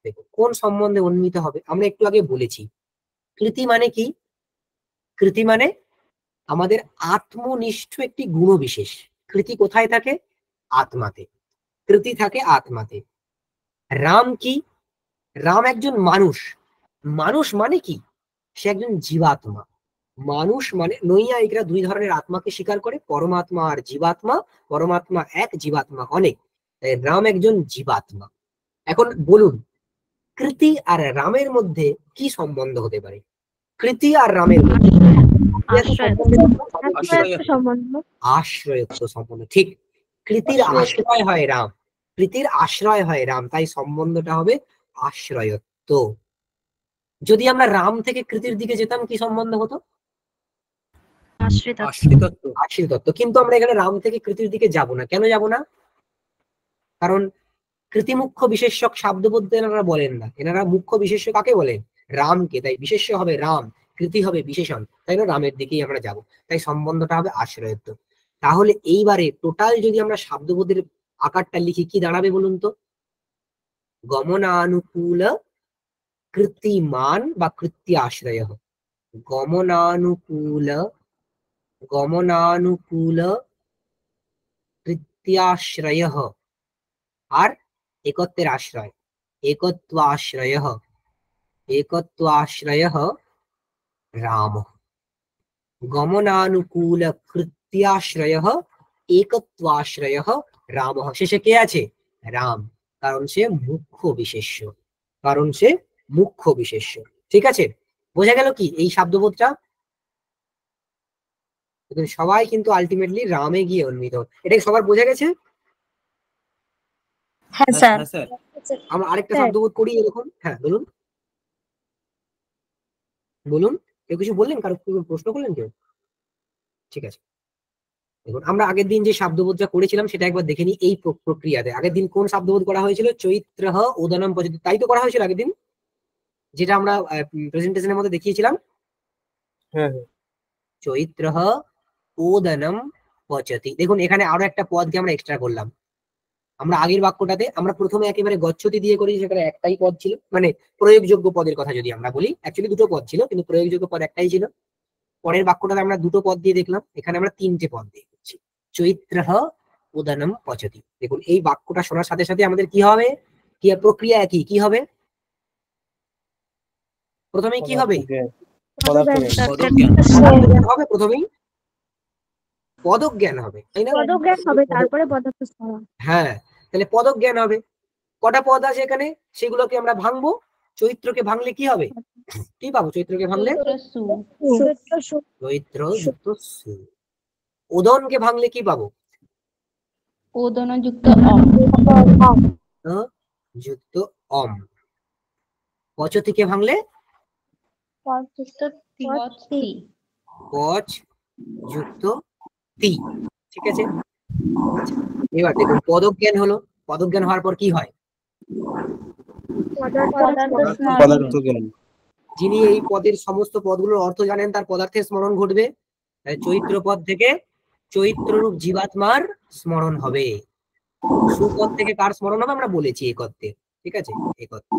দেখুন কোন সম্বন্ধে উন্নীত হবে, আমরা একটু আগে বলেছি কৃতি মানে কি? কৃতি মানে আমাদের আত্মনিষ্ঠ একটি গুণ বিশেষ। কৃতি কোথায় থাকে? আত্মাতে। কৃতি থাকে আত্মাতে। রাম কি? রাম একজন মানুষ। মানুষ মানে কি? সে একজন জীবাত্মা। মানুষ মানে, নৈয়ায়িকরা দুই ধরনের আত্মাকে স্বীকার করে, পরমাত্মা আর জীবাত্মা। পরমাত্মা এক, জীবাত্মা অনেক, তাই রাম একজন জীবাত্মা। এখন বলুন কৃতি আর রামের মধ্যে কি সম্বন্ধ হতে পারে? কৃতি আর রামের মধ্যে আশ্রয়ত্ব সম্বন্ধ। ঠিক, কৃতির আশ্রয় হয় রাম, কৃতির আশ্রয় হয় রাম, তাই সম্বন্ধটা হবে আশ্রয়ত্ব। যদি আমরা রাম থেকে কৃতির দিকে যেতাম কি সম্বন্ধ হতো? আশ্রিতত্ব। কিন্তু আমরা এখানে রাম থেকে কৃতির দিকে যাব না। কেন যাব না? কারণ কৃতি মুখ্য বিশেষ্যক শব্দবোধ এনারা বলেন না। এনারা মুখ্য বিশেষ্য কাকে বলেন? রামকে। তাই বিশেষ্য হবে রাম, কৃতি হবে বিশেষণ, তাই না? রামের দিকেই আমরা যাব, তাই সম্বন্ধটা হবে আশ্রয়ত্ব। তাহলে এইবারে টোটাল যদি আমরা শব্দবোধের আকারটা লিখি কি দাঁড়াবে বলুন তো? গমনানুকূল কৃতিমান বা কৃত্যাশ্রয়, গমনানুকূল কৃত্যাশ্রয়, আর একত্বের আশ্রয়, একত্বাশ্রয় রাম। গমনানুকূল কৃত্যাশ্রয় একত্বাশ্রয় রাম। শেষে কে আছে? রাম, কারণ সে মুখ্য বিশেষ্য, কারণ সে মুখ্য বিশেষ্য। ঠিক আছে, বোঝা গেল কি এই শব্দবোধটা? সবাই কিন্তু আলটিমেটলি রামে গিয়ে উন্নীত। এটা সবার বোঝা গেছে? হ্যাঁ স্যার। আমরা আরেকটা শব্দবোধ করি এরকম। হ্যাঁ বলুন, বলুন কেউ কিছু বললেন, কারো প্রশ্ন করলেন কেউ? ঠিক আছে, দেখুন আমরা আগের দিন যে শব্দবোধটা করেছিলাম সেটা একবার দেখে নিই। এই প্রক্রিয়াতে আগের দিন কোন শব্দবোধ করা হয়েছিল? চৈত্রহ উদনম পচতি, তাই তো করা হয়েছিল আগের দিন, যেটা আমরা প্রেজেন্টেশনের মধ্যে দেখিয়েছিলাম। হ্যাঁ চৈত্রহ ওদনম পচতি। দেখুন এখানে আরো একটা পদকে আমরা এক্সট্রা করলাম। আমরা আগের বাক্যটাতে আমরা প্রথমে একেবারে গচ্ছতি দিয়ে করি, সেখানে একটাই পদ ছিল, মানে প্রয়োগযোগ্য পদের কথা যদি আমরা বলি, অ্যাকচুয়ালি দুটো পদ ছিল কিন্তু প্রয়োগযোগ্য পদ একটাই ছিল। পরের বাক্যটাতে আমরা দুটো পদ দিয়ে দেখলাম, এখানে আমরা তিনটে পদ দিয়ে করছি। চৈত্রহ উদনম পচতি। দেখুন এই বাক্যটা শোনার সাথে সাথে আমাদের কি হবে, কি প্রক্রিয়া একই, কি হবে প্রথমে, কি হবে হবে প্রথমেই পদজ্ঞান হবে, তাই না? পদজ্ঞান হবে, তারপরে পদার্থ স্থলন। হ্যাঁ, তাহলে পদজ্ঞান হবে। কটা পদ আছে এখানে, সেগুলোকে আমরা ভাঙবো। চৈত্রকে ভাঙলে কি হবে, কি পাবো? চৈত্রকে ভাঙলে চৈত্র যুক্ত সু। উদনকে ভাঙলে কি পাবো? ওদন যুক্ত অম যুক্ত অম। পচতিকে ভাঙলে পচ যুক্ত তি। ঠিক আছে, এবার দেখুন পদজ্ঞান হলো। পদজ্ঞান হওয়ার পর কি হয়? যিনি এই পদের সমস্ত পদগুলোর অর্থ জানেন তার পদার্থের স্মরণ ঘটবে। চৈত্র পদ থেকে চৈত্ররূপ জীবাত্মার স্মরণ হবে। সুপদ থেকে কার স্মরণ হবে আমরা বলেছি, একত্বে। ঠিক আছে, একত্বে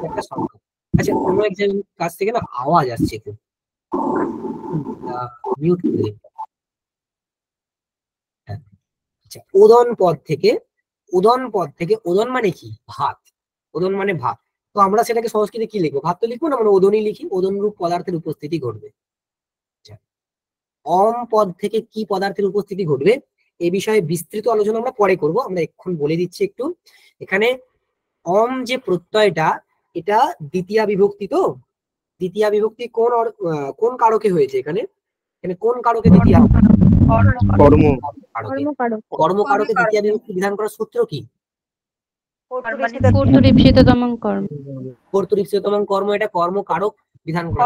একটা সংখ্যা। আচ্ছা, কোনো একজন কাছ থেকে না আওয়াজ আসছে, খুব মিউট করে দিন। আচ্ছা, উদন পদ থেকে, উদন পদ থেকে, উদন মানে কি? ভাত। উদন মানে ভাত। তো আমরা সেটাকে সংস্কৃতে কি লিখবো? ভাত তো লিখবো না, আমরা ওদনই লিখি। ওদন রূপ পদার্থের উপস্থিতি ঘটবে। অম পদ থেকে কি পদার্থের উপস্থিতি ঘটবে এই বিষয়ে বিস্তৃত আলোচনা আমরা পরে করব। আমরা এখন বলে দিচ্ছি একটু। এখানে অম যে প্রত্যয়টা, এটা দ্বিতীয়া বিভক্তি। তো দ্বিতীয়া বিভক্তি কোন কারকে হয়েছে? এখানে কোন কারকে দ্বিতীয়া? কর্মকারকে দ্বিতীয়া বিভক্তি বিধান করার সূত্র কি? কর্তৃপ্সিততমং কর্ম। কর্তৃপ্সিততমং কর্ম, এটা কর্মকারক বিধান করা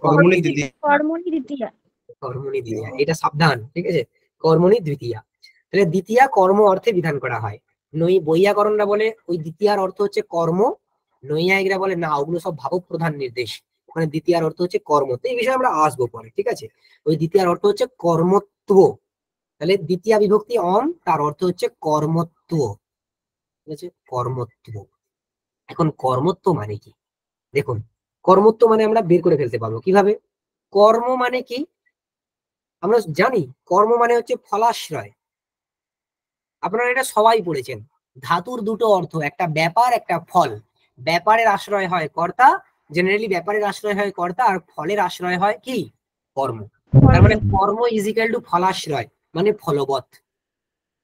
কর্মণি দ্বিতীয়া। এটা সাবধান, ঠিক আছে, কর্মণি দ্বিতীয়া। তাহলে দ্বিতীয়া কর্ম অর্থে বিধান করা হয়। বৈয়াকরণরা বলে ওই দ্বিতীয়ার অর্থ হচ্ছে কর্ম, নৈয়ায়িকরা বলে না, ওগুলো সব ভাবক প্রধান নির্দেশ, ওখানে দ্বিতীয়ার অর্থ হচ্ছে কর্ম। তো এই বিষয়ে আমরা আসবো পরে, ঠিক আছে। ওই দ্বিতীয়ার অর্থ হচ্ছে কর্মত্ব। তাহলে দ্বিতীয়া বিভক্তি অম, তার অর্থ হচ্ছে কর্মত্ব, ঠিক আছে, কর্মত্ব। এখন কর্মত্ব মানে কি? দেখুন, কর্মত্ব মানে আমরা বের করে ফেলতে পারবো কিভাবে। কর্ম মানে কি আমরা জানি, কর্ম মানে হচ্ছে ফলাশ্রয়। আপনারা এটা সবাই পড়েছেন। ধাতুর দুটো অর্থ, একটা ব্যাপার, একটা ফল। ব্যাপারের আশ্রয় হয় কর্তা, জেনারেলি ব্যাপারের আশ্রয় হয় কর্তা, আর ফলের আশ্রয় হয় কি? কর্ম। তার মানে কর্ম ইজ ইকুয়াল টু ফলাশ্রয়, মানে ফলবৎ,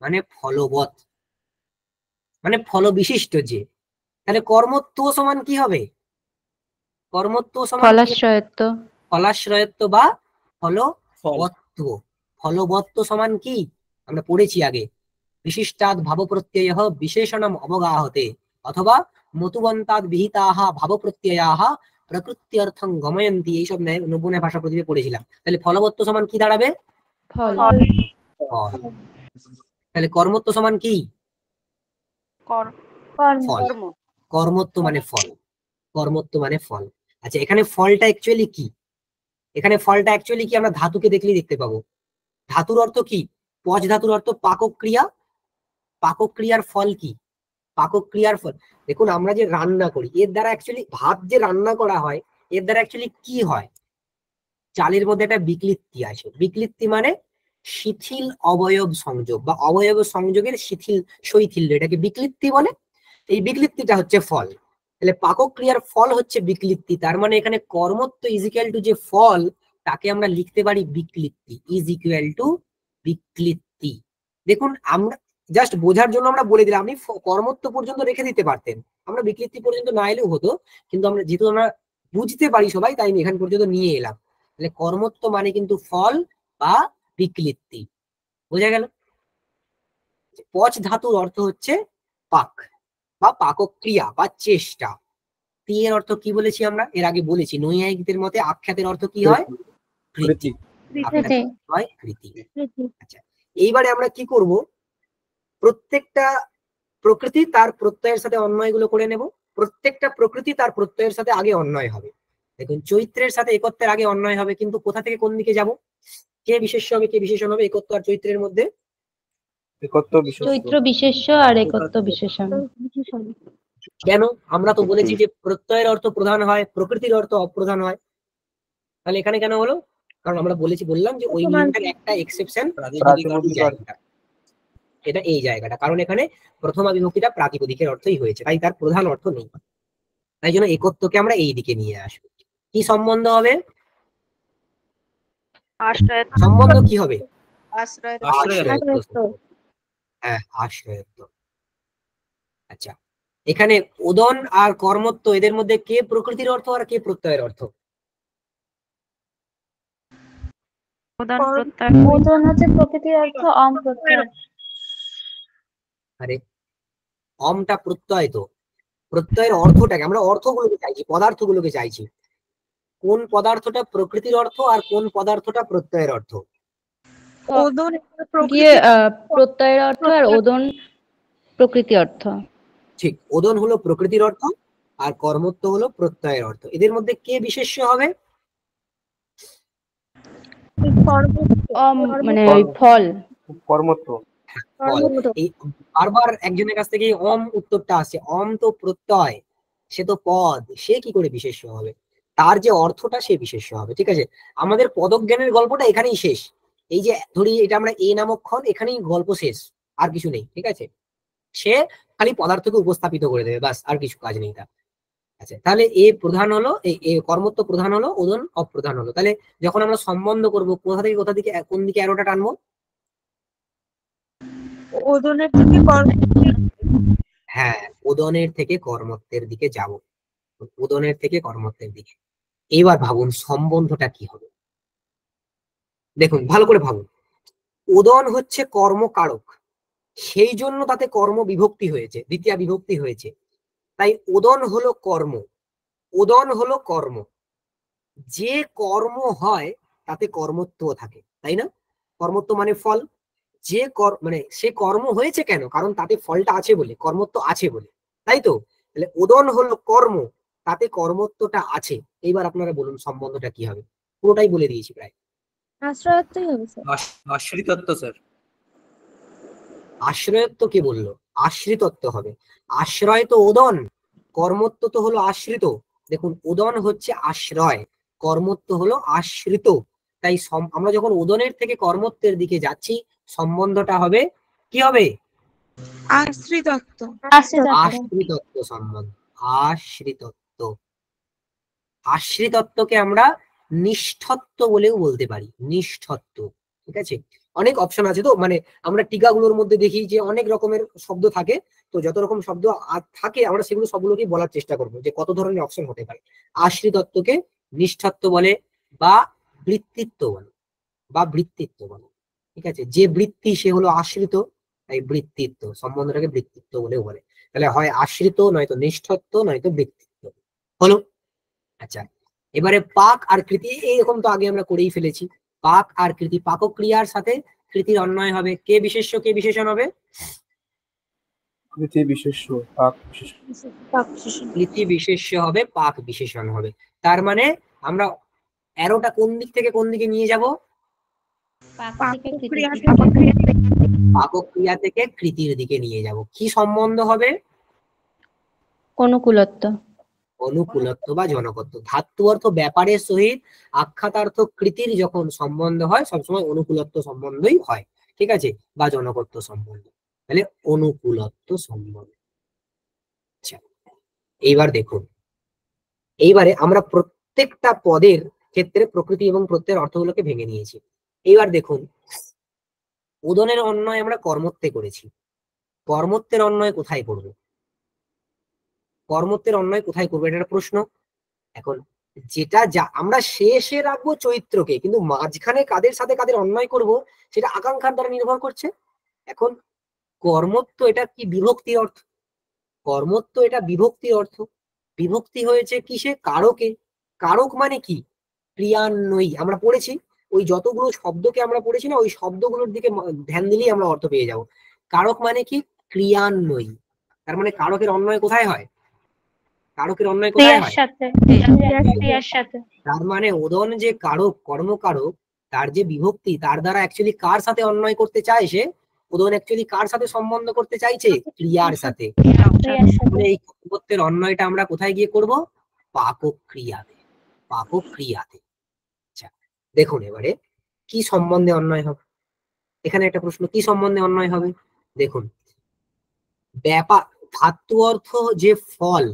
মানে ফলবৎ, মানে ফল বিশিষ্ট যে। তাহলে কর্মত্ব সমান কি হবে? কর্মত্ব সমান ফলাশ্রয়ত্ব। ফলাশ্রয়ত্ব বা ফলবত্ব। ফলবত্ব সমান কি আমরা পড়েছি আগে, বিশিষ্টাৎ ভাব প্রত্যয় বিশেষণম অবগাহতে, অথবা মতুবন্তাৎ বিহিতাহ ভাব প্রত্যয়াহ প্রকৃত্যর্থং গময়ন্তি। এইসব নব্বই ভাষা প্রদীপে পড়েছিলাম। তাহলে ফলবত্ব সমান কি দাঁড়াবে? ফল। তাহলে কর্মত্ব সমান কি? ফল। কর্মত্ব মানে ফল, কর্মত্ব মানে ফল। আচ্ছা, এখানে ফলটা অ্যাকচুয়ালি কি? এখানে ফলটা অ্যাকচুয়ালি কি আমরা ধাতুকে দেখলেই দেখতে পাবো। ধাতুর অর্থ কি? পচ ধাতুর অর্থ পাকক ক্রিয়া। পাকক ক্রিয়ার ফল কি? পাকক ক্রিয়ার ফল, দেখুন আমরা যে রান্না করি, এর দ্বারা অ্যাকচুয়ালি ভাত যে রান্না করা হয়, এর দ্বারা অ্যাকচুয়ালি কি হয়? চালের মধ্যে একটা বিকৃতি আছে। বিকৃতি মানে শিথিল অবয়ব সংযোগ, বা অবয়ব সংযোগের শিথিল শৈথিল্য, এটাকে বিকৃতি বলে। এই বিকৃতিটা হচ্ছে ফল। তাহলে পাকক ক্রিয়ার ফল হচ্ছে বিকৃতি। তার মানে এখানে কর্মত্ব ইজ ইকুয়াল টু যে ফল, তাকে আমরা লিখতে পারি বিকৃতি, ইজ ইকুয়াল টু বিকৃতি। দেখুন, আমরা জাস্ট বোঝার জন্য আমরা বলে দিলাম, আপনি কর্মত্ব পর্যন্ত রেখে দিতে পারতেন, আমরা বিকৃতি পর্যন্ত না এলেও হতো, কিন্তু আমরা যেহেতু আমরা বুঝতে পারি সবাই, তাই আমি এখান পর্যন্ত নিয়ে এলাম। তাহলে কর্মত্ব মানে কিন্তু ফল বা বিকৃতি, বোঝা গেল? পচ ধাতুর অর্থ হচ্ছে পাক বা পাকক ক্রিয়া বা চেষ্টা। এর অর্থ কি বলেছি আমরা এর আগে বলেছি, নৈয়ায়িকদের মতে আখ্যাতের অর্থ কি হয়? কৃতি। আখ্যাতের অর্থ হয় কৃতি। আচ্ছা, এইবারে আমরা কি করব, প্রত্যেকটা প্রকৃতি তার প্রত্যয়ের সাথে অন্বয়গুলো করে নেব। প্রত্যেকটা প্রকৃতি তার প্রত্যয়ের সাথে আগে অন্বয় হবে। দেখুন, চৈত্রের সাথে একত্বের আগে অন্বয় হবে, কিন্তু কোথা থেকে কোন দিকে যাব? কে বিশেষ্য হবে কে বিশেষণ হবে একত্ব আর চৈত্রের মধ্যে? চৈত্র বিশেষ্য আর একত্ব বিশেষণ। কেন? আমরা তো বলেছি যে প্রত্যয়ের অর্থ প্রধান হয়, প্রকৃতির অর্থ অপ্রধান হয়। তাহলে এখানে কেন হলো? কারণ আমরা বললাম যে ওই নিয়মটার একটা এক্সেপশন, এটা এই জায়গাটা, কারণ এখানে প্রথমা বিভক্তিটা প্রাতিপদিকের অর্থই হয়েছে, তাই তার প্রধান অর্থ নেই। তাই জন্য একত্বকে আমরা এই দিকে নিয়ে আসবো। কি সম্বন্ধ হবে? সম্বন্ধ কি হবে? আশ্রয়ত্ব। হ্যাঁ, আশ্রয়ত্ব। আচ্ছা, এখানে উদন আর কর্মত্ব এদের মধ্যে কে প্রকৃতির অর্থ আর কে প্রত্যয়ের অর্থ? উদন হচ্ছে প্রকৃতির অর্থ, অম প্রত্যয়। আরে অমটা প্রত্যয়, তো প্রত্যয়ের অর্থটাকে আমরা অর্থগুলোকে চাইছি, পদার্থগুলোকে চাইছি। কোন পদার্থটা প্রকৃতির অর্থ আর কোন পদার্থটা প্রত্যয়ের অর্থ? প্রত্যয়ের অর্থ আর ওদন প্রকৃতি অর্থ। ঠিক, ওদন হলো প্রকৃতির অর্থ আর কর্মত্ব হলো প্রত্যয়ের অর্থ। এদের মধ্যে কে বিশেষ্য হবে? মানে ফল, কর্মত্ব। এই বারবার একজনের কাছ থেকে অম উত্তরটা আসছে, অম তো প্রত্যয়, সে তো পদ, সে কি করে বিশেষ্য হবে? তার যে অর্থটা সে বিশেষ্য হবে। ঠিক আছে, আমাদের পদজ্ঞানের গল্পটা এখানেই শেষ। এই যে ধরি এটা আমরা এ নামক ক্ষণ, এখানেই গল্প শেষ, আর কিছু নেই। ঠিক আছে, সে খালি পদার্থকে উপস্থাপিত করে দেবে, বাস, আর কিছু কাজ নেই তার। আচ্ছা, তাহলে এ প্রধান হলো, এই কর্মত্ব প্রধান হলো, ওদন অপ্রধান হলো। তাহলে যখন আমরা সম্বন্ধ করব, কোথা থেকে কোথা দিকে, কোন দিকে অ্যারোটা টানবো? ওদনের থেকে হ্যাঁ, উদনের থেকে কর্মত্বের দিকে যাব, উদনের থেকে কর্মত্বের দিকে। এইবার ভাবুন সম্বন্ধটা কি হবে। দেখুন ভালো করে ভাবুন, উদন হচ্ছে কর্মকারক, সেই জন্য তাতে কর্ম বিভক্তি হয়েছে, দ্বিতীয় বিভক্তি হয়েছে। তাই উদন হলো কর্ম, উদন হলো কর্ম। যে কর্ম হয় তাতে কর্মত্ব থাকে, তাই না? কর্মত্ব মানে ফল। যে মানে সে কর্ম হয়েছে কেন? কারণ তাতে ফলটা আছে বলে, কর্মত্ব আছে বলে, তাই তো? তাহলে উদন হলো কর্ম, তাতে কর্মত্বটা আছে। এইবার আপনারা বলুন সম্বন্ধটা কি হবে? পুরোটাই বলে দিয়েছি প্রায়। আশ্রয়ত্বই হবে স্যার। আশ্রিতত্ব স্যার। আশ্রয়ত্ব কে বললো? আশ্রিতত্ব হবে। আশ্রয় তো উদন, কর্মত্ব তো হলো আশ্রিত। দেখুন, উদন হচ্ছে আশ্রয়, কর্মত্ব হলো আশ্রিত। তাই আমরা যখন উদনের থেকে কর্মত্বের দিকে যাচ্ছি, সম্বন্ধটা হবে কি হবে? আশ্রিতত্ব। আশ্রিতত্ব সম্বন্ধ। আশ্রিতত্ব, আশ্রিতত্বকে আমরা নিষ্ঠত্ব বলেও বলতে পারি, নিষ্ঠত্ব। ঠিক আছে, অনেক অপশন আছে তো, মানে আমরা টিকাগুলোর মধ্যে দেখি যে অনেক রকমের শব্দ থাকে, তো যত রকম শব্দ থাকে আমরা সেগুলো সবগুলোকে বলার চেষ্টা করবো যে কত ধরনের অপশন হতে পারে। আশ্রিতত্বকে নিষ্ঠত্ব বলে, বা বৃত্তিত্ব বলে, বা বৃত্তিত্ব বলে। ঠিক আছে, যে বৃত্তি সে হলো আশ্রিত, তাই বৃত্তিত্ব, সম্বন্ধটাকে বৃত্তিত্ব বলেও বলে। তাহলে হয় আশ্রিত, নয়তো নিষ্ঠত্ব, নয়তো বৃত্তিত্ব হলো। আচ্ছা, এবারে পাক আর কৃতি, এইরকম তো আগে আমরা করেই ফেলেছি। পাক আর কৃতি, পাকক ক্রিয়ার সাথে কৃতির অন্বয় হবে, কে বিশেষ্য কে বিশেষণ হবে? কৃতি বিশেষ্য, পাক বিশেষ্য। কৃতি বিশেষ্য হবে, পাক বিশেষণ হবে। তার মানে আমরা অ্যারোটা কোন দিক থেকে কোন দিকে নিয়ে যাব? পাকক ক্রিয়া থেকে কৃতির দিকে নিয়ে যাব। কি সম্বন্ধ হবে? অনুকূলত্ব। অনুকূলত্ব বা জনকত্ব। ধাতু অর্থ ব্যাপারের সহিত আখ্যাতার্থ কৃতির যখন সম্বন্ধ হয়, সবসময় অনুকূলত্ব সম্বন্ধই হয়। ঠিক আছে, বা জনকত্ব সম্বন্ধ। তাহলে অনুকূলত্ব সম্বন্ধ। আচ্ছা, এইবার দেখুন, এইবারে আমরা প্রত্যেকটা পদের ক্ষেত্রে প্রকৃতি এবং প্রত্যয়ের অর্থগুলোকে ভেঙে নিয়েছি। এইবার দেখুন, উদনের অন্বয় আমরা কর্মত্বে করেছি, কর্মত্বের অন্বয় কোথায় করব? কর্মত্বের অন্বয় কোথায় করবো, এটা একটা প্রশ্ন। এখন যেটা আমরা শেষে রাখবো চৈত্রকে, কিন্তু মাঝখানে কাদের সাথে কাদের অন্যায় করব সেটা আকাঙ্ক্ষার দ্বারা নির্ভর করছে। এখন কর্মত্ব এটা কি বিভক্তির অর্থ? কর্মত্ব এটা বিভক্তির অর্থ। বিভক্তি হয়েছে কিসে? কারকে। কারক মানে কি? ক্রিয়ান্বয়ী। আমরা পড়েছি ওই যতগুলো শব্দকে আমরা পড়েছি না, ওই শব্দগুলোর দিকে ধ্যান দিলেই আমরা অর্থ পেয়ে যাব। কারক মানে কি? ক্রিয়ান্বয়ী। তার মানে কারকের অন্বয় কোথায় হয়? কারকের অন্বয় কোথায় হয়? ক্রিয়ার সাথে। তার মানে ওদন যে কারক, কর্মকারক, তার যে বিভক্তি, তার দ্বারা অ্যাকচুয়ালি কার সাথে অন্বয় করতে চায় সে? ওদন অ্যাকচুয়ালি কার সাথে সম্বন্ধ করতে চাইছে? ক্রিয়ার সাথে। মানে এই কর্মত্বের অন্বয়টা আমরা কোথায় গিয়ে করব? পাকক ক্রিয়াতে। পাকক ক্রিয়াতে। আচ্ছা দেখুন এবারে কি সম্বন্ধে অন্বয় হবে? এখানে একটা প্রশ্ন, কি সম্বন্ধে অন্বয় হবে? দেখুন ব্যাপার ধাতু অর্থ যে ফল,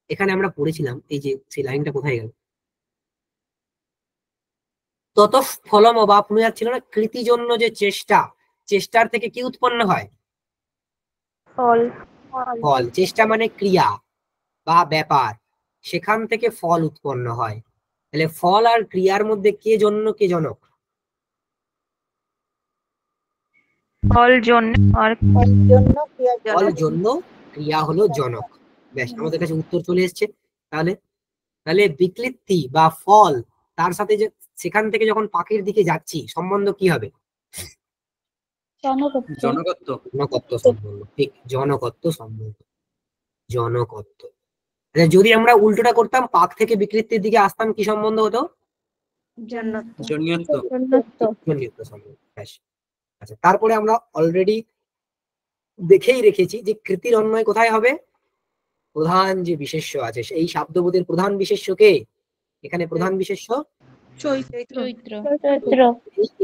এখানে আমরা পড়েছিলাম, এই যে সেই লাইনটা কোথায় গেল? তত ফলম অবাপ্নুয়াৎ ছিল না? কৃতি জন্য যে চেষ্টা, চেষ্টার থেকে কি উৎপন্ন হয়? ফল। ফল। চেষ্টা মানে ক্রিয়া বা ব্যাপার, সেখান থেকে ফল উৎপন্ন হয়। তাহলে ফল আর ক্রিয়ার মধ্যে কে জন্য কে জনক? ফল জন্য আর ফল জন্য, ক্রিয়া হলো জনক। ব্যাস, আমাদের কাছে উত্তর চলে এসছে। তাহলে তাহলে বিকৃতি বা ফল, তার সাথে যে সেখান থেকে যখন পাখির দিকে যাচ্ছি, সম্বন্ধ কি হবে? জনকত্ব। জনকত্ব সম্বন্ধ। ঠিক, জনকত্ব সম্বন্ধ। জনকত্ব। যদি আমরা উল্টোটা করতাম, পাক থেকে বিকৃতির দিকে আসতাম, কি সম্বন্ধ হতো? জনিয়ত্ব। জনিয়ত্ব সম্বন্ধ। ব্যাস। আচ্ছা তারপরে আমরা অলরেডি দেখেই রেখেছি যে কৃতির অন্বয় কোথায় হবে? প্রধান যে বিশেষ্য আছে, এই শব্দবোধের প্রধান বিশেষ্য কে? এখানে প্রধান বিশেষ্য চৈত্র।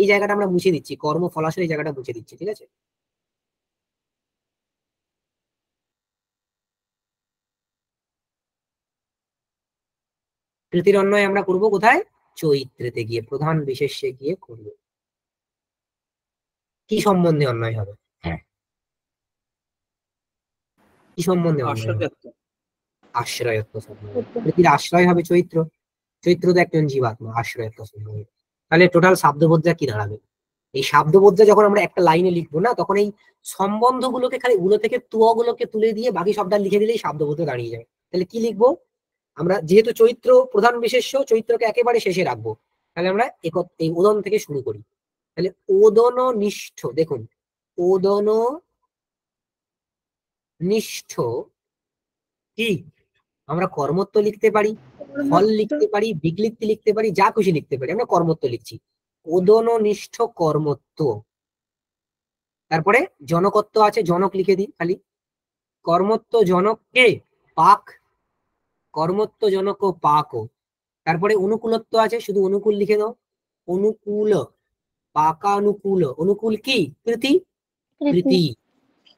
এই জায়গাটা আমরা মুছে দিচ্ছি, কর্ম ফলাশয় এই জায়গাটা মুছে দিচ্ছি, ঠিক আছে? কৃতির অন্বয় আমরা করব কোথায়? চৈত্রেতে গিয়ে, প্রধান বিশেষ্যে গিয়ে করব। কি সম্বন্ধে অন্বয় হবে? কি সম্বন্ধে অন্বয় হবে? আশ্রয়ত্ব সম্বন্ধে। কৃতির আশ্রয় হবে চৈত্র। চৈত্র তো একজন জীবাত্মা, আশ্রয়ত্ব সম্বন্ধে। তাহলে টোটাল শব্দবোধটা কি দাঁড়াবে? এই শব্দবোধটা যখন আমরা একটা লাইনে লিখবো না, তখন এই সম্বন্ধগুলোকে খালি উলো থেকে তুগুলোকে তুলে দিয়ে বাকি সবটা লিখে দিলেই শব্দবোধ দাঁড়িয়ে যাবে। তাহলে কি লিখবো আমরা? যেহেতু চৈত্র প্রধান বিশেষ্য, চৈত্রকে একেবারে শেষে রাখবো। তাহলে আমরা এই ওদন থেকে শুরু করি। তাহলে ওদন নিষ্ঠ, দেখুন ওদন নিষ্ঠ কি? আমরা কর্মত্ব লিখতে পারি, ফল লিখতে পারি, বিকৃতি লিখতে পারি, যা খুশি লিখতে পারি, আমরা কর্মত্ব লিখছি। ওদন নিষ্ঠ কর্মত্ব। তারপরে জনকত্ব আছে, জনক লিখে দিই খালি। কর্মত্ব জনক কে? পাক। কর্মত্ব জনক ও পাক। তারপরে অনুকূলত্ব আছে, শুধু অনুকূল লিখে দাও। অনুকূল, পাকানুকূল। অনুকূল কি? কৃতি। কৃতি।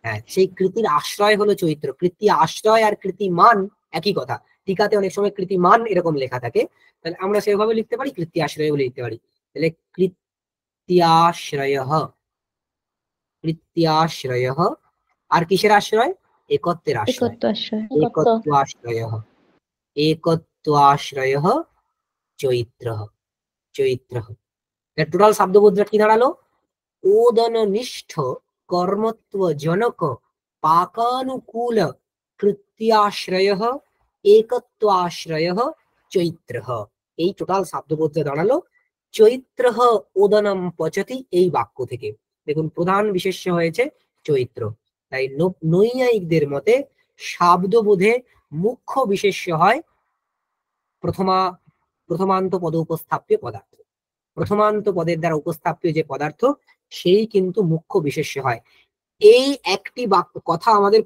হ্যাঁ, সেই কৃতির আশ্রয় হলো চৈত্র। কৃতি আশ্রয় আর কৃতি মান একই কথা। টিকাতে অনেক সময় কৃতি মান এরকম লেখা থাকে, তাহলে আমরা সেভাবে লিখতে পারি, কৃতি আশ্রয় বলে লিখতে পারি। তাহলে কৃত্যাশ্রয়, কৃত্যাশ্রয়। আর কিসের আশ্রয়? একত্বের আশ্রয়। একত্বাশ্রয়। একত্বাশ্রয় চৈত্র। চৈত্র। টোটাল শব্দবোধটা কি দাঁড়ালো? ওদন নিষ্ঠ কর্মত্ব জনক পাকানুকূল কৃত্যাশ্রয় একত্বাশ্রয় চৈত্র। এই টোটাল শব্দবোধটা দাঁড়ালো চৈত্র ওদনম পচতি, এই বাক্য থেকে। দেখুন প্রধান বিশেষ্য হয়েছে চৈত্র। তাই নৈয়ায়িকদের মতে শব্দবোধে মুখ্য বিশেষ্য হয় প্রথমান্ত পদ উপস্থাপ্য পদার্থ। প্রথমান্ত পদের দ্বারা উপস্থাপ্য যে পদার্থ, সেই কিন্তু মুখ্য বিশেষ্য হয়। এই একটি বাক্য কথা আমাদের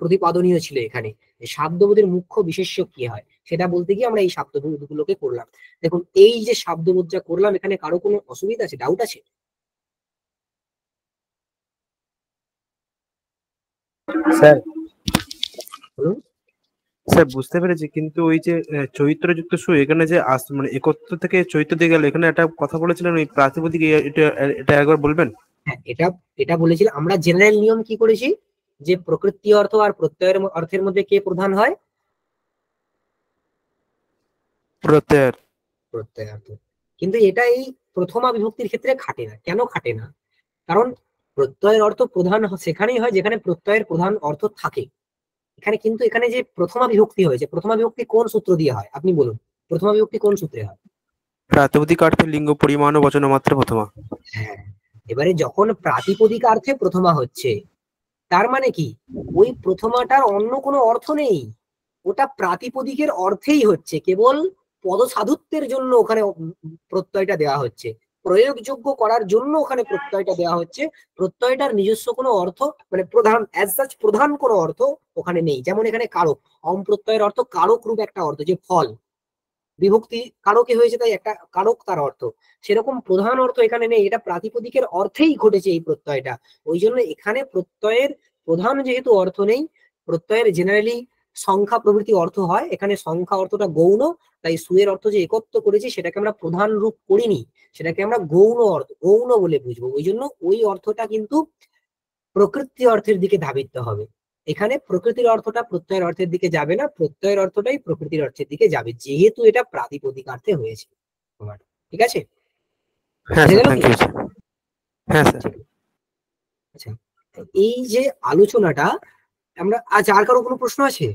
প্রতিপাদনীয় ছিল এখানে, শব্দবোধের মুখ্য বিশেষ্য কি হয় সেটা বলতে গিয়ে আমরা এই শব্দবোধ গুলোকে করলাম। দেখুন এই যে শব্দবোধটা করলাম, এখানে কারো কোনো অসুবিধা আছে, ডাউট আছে? স্যার স্যার বুঝতে পেরেছি, কিন্তু ওই যে চৈত্র যুক্ত সু, এখানে যে মানে একত্র থেকে চৈত্র দিয়ে গেল, এখানে একটা কথা বলেছিলেন ওই প্রাতিপদিক, এটা একবার বলবেন? হ্যাঁ, এটা বলেছিলাম আমরা। জেনারেল নিয়ম কি করেছি, যে প্রকৃতি অর্থ আর প্রত্যয়ের অর্থের মধ্যে কে প্রধান হয়? প্রত্যয়ের। প্রত্যয়ার্থ। কিন্তু এটা এই প্রথমা বিভক্তির ক্ষেত্রে খাটে না। কেন খাটে না? কারণ প্রত্যয়ের অর্থ প্রধান সেখানেই হয় যেখানে প্রত্যয়ের প্রধান অর্থ থাকে। এখানে কিন্তু এখানে যে প্রথমা বিভক্তি হয়েছে, প্রথমা বিভক্তি কোন সূত্র দিয়ে হয় আপনি বলুন? প্রথমা বিভক্তি কোন সূত্রে হয়? প্রাতিপদিকার্থে লিঙ্গ পরিমাণ ও বচন মাত্র প্রথমা। হ্যাঁ, এবারে যখন প্রাতিপদিকার্থে প্রথমা হচ্ছে, তার মানে কি ওই প্রথমাটার অন্য কোনো অর্থ নেই, ওটা প্রাতিপদিকের অর্থেই হচ্ছে, কেবল পদসাধুত্বের জন্য ওখানে প্রত্যয়টা দেওয়া হচ্ছে, প্রয়োগযোগ্য করার জন্য ওখানে প্রত্যয়টা দেওয়া হচ্ছে। প্রত্যয়টার নিজস্ব কোনো অর্থ মানে প্রধান অ্যাজ সাচ প্রধান কোনো অর্থ ওখানে নেই। যেমন এখানে কারক, অম প্রত্যয়ের অর্থ কারক রূপ একটা অর্থ, যে ফল, বিভক্তি কারকে হয়েছে তাই একটা কারক তার অর্থ, সেরকম প্রধান অর্থ এখানে নেই। এটা প্রাতিপদিকের অর্থেই ঘটেছে এই প্রত্যয়টা। ওই জন্য এখানে প্রত্যয়ের প্রধান যেহেতু অর্থ নেই, প্রত্যয়ের জেনারেলি সংখ্যা প্রভৃতি অর্থ হয়, এখানে সংখ্যা অর্থটা গৌণ, তাই সুয়ের অর্থ যে একত্ব করেছি সেটাকে আমরা প্রধান রূপ করিনি, সেটাকে আমরা গৌণ অর্থ, গৌণ বলে বুঝবো। ওই জন্য ওই অর্থটা কিন্তু প্রকৃতি অর্থের দিকে ধাবিত হবে। এখানে প্রকৃতির অর্থটা প্রত্যয়ের অর্থের দিকে যাবে না, প্রত্যয়ের অর্থটাই প্রকৃতির অর্থের দিকে যাবে, যেহেতু এটা প্রাতিপদিকার্থে হয়েছে। ঠিক আছে? হ্যাঁ স্যার, থ্যাংক ইউ স্যার। হ্যাঁ স্যার। আচ্ছা, এই যে আলোচনাটা আমরা আজ, আর কারো কোনো প্রশ্ন আছে?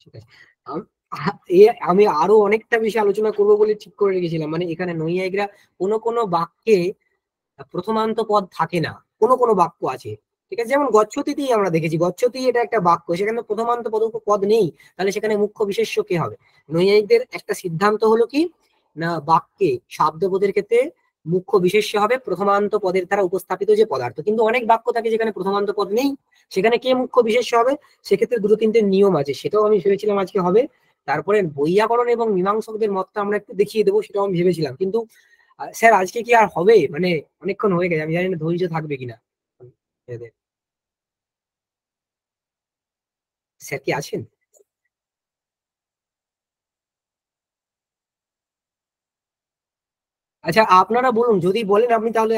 ঠিক আছে, আমি আরো অনেকটা বেশি আলোচনা করবো বলে ঠিক করে রেখেছিলাম। মানে এখানে নৈয়ায়িকরা কোনো বাক্যে প্রথমান্ত পদ থাকে না, কোনো বাক্য আছে, ঠিক আছে, যেমন গচ্ছতিতেই আমরা দেখেছি, গচ্ছতি এটা একটা বাক্য, সেখানে প্রথমান্ত পদ নেই, তাহলে সেখানে মুখ্য বিশেষ্য কে হবে? নৈয়ায়িকদের একটা সিদ্ধান্ত হলো কি না, বাক্যে শব্দবোধের ক্ষেত্রে মুখ্য বিশেষ্য হবে প্রথমান্ত পদের দ্বারা উপস্থাপিত যে পদার্থ। কিন্তু অনেক বাক্য থাকে যেখানে প্রথমান্ত পদ নেই, সেখানে কে মুখ্য বিশেষ্য হবে? সেক্ষেত্রে দুটো তিনটে নিয়ম আছে, সেটাও আমি ভেবেছিলাম আজকে হবে। তারপরে বৈয়াকরণ এবং মীমাংসকদের মতটা আমরা একটু দেখিয়ে দেবো, সেটাও আমি ভেবেছিলাম। কিন্তু স্যার আজকে কি আর হবে? মানে অনেকক্ষণ হয়ে গেছে, আমি জানি না ধৈর্য থাকবে কিনা। স্যার কি আছেন? আচ্ছা আপনারা বলুন, যদি বলেন আপনি তাহলে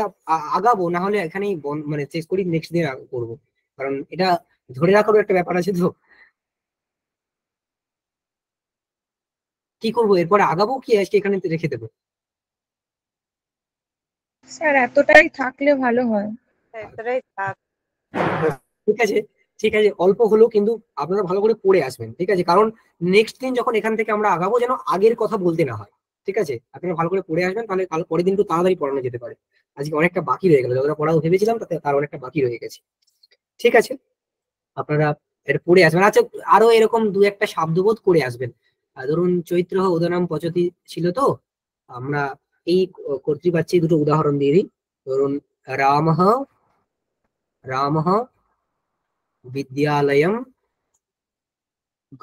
আগাবো, না হলে এখানেই মানে শেষ করি, নেক্সট দিন করবো, কারণ এটা ধরে রাখারও একটা ব্যাপার আছে তো। কি করবো এরপরে, আগাবো কি আজকে এখানে রেখে দেবো? স্যার এতটাই থাকলে ভালো হয়। এতটাই থাক। ঠিক আছে, ঠিক আছে, অল্প হলেও কিন্তু আপনারা ভালো করে পড়ে আসবেন, ঠিক আছে, কারণ নেক্সট দিন যখন এখান থেকে আমরা আগাবো যেন আগের কথা বলতে না হয়। ঠিক আছে, আপনারা ভালো করে পড়ে আসবেন, তাহলে কাল পরের দিন একটু তাড়াতাড়ি পড়ানো যেতে পারে। আজকে অনেকটা বাকি রয়ে গেল, যতটা পড়াও ভেবেছিলাম তাতে তার অনেকটা বাকি রয়ে গেছে। ঠিক আছে, আপনারা এটা পড়ে আসবেন। আচ্ছা, আরো এরকম দু একটা শব্দবোধ করে আসবেন। ধরুন চৈত্র উদনাম পচতি ছিল, তো আমরা এই কর্তৃপাচ্যে দুটো উদাহরণ দিয়ে দিই। ধরুন রামঃ রামঃ বিদ্যালয়ম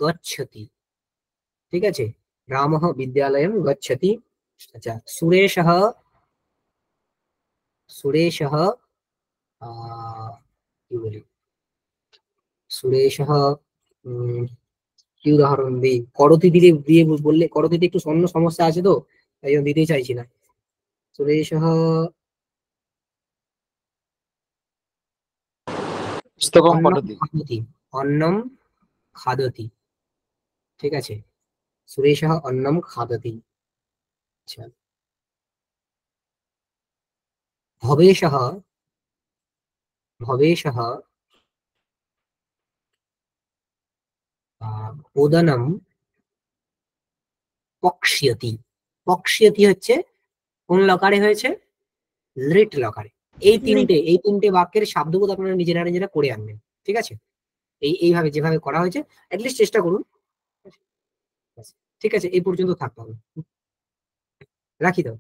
গচ্ছতি, ঠিক আছে, রামঃ বিদ্যালয়ম গচ্ছতি। আচ্ছা, সুরেশঃ সুরেশঃ কি বলি, সুরেশঃ কি উদাহরণ দিই? করতি দিলে দিয়ে বললে, করতিতে একটু অন্য সমস্যা আছে তো, তাই জন্য দিতেই চাইছি না। সুরেশঃ অন্নম খাদতি, ঠিক আছে, সুরেশঃ অন্নম খাদতি। আচ্ছা, ভবেশঃ ভবেশঃ ওদনম পক্ষ্যতি। পক্ষ্যতি হচ্ছে কোন লকারে হয়েছে? লিট লকারে। এই তিনটে বাক্যের শব্দবোধ আপনারা নিজেরা করে আনবেন, ঠিক আছে, এইভাবে যেভাবে করা হয়েছে অ্যাটলিস্ট চেষ্টা করুন। ঠিক আছে, এই পর্যন্ত থাকতে হবে, রাখি দাও।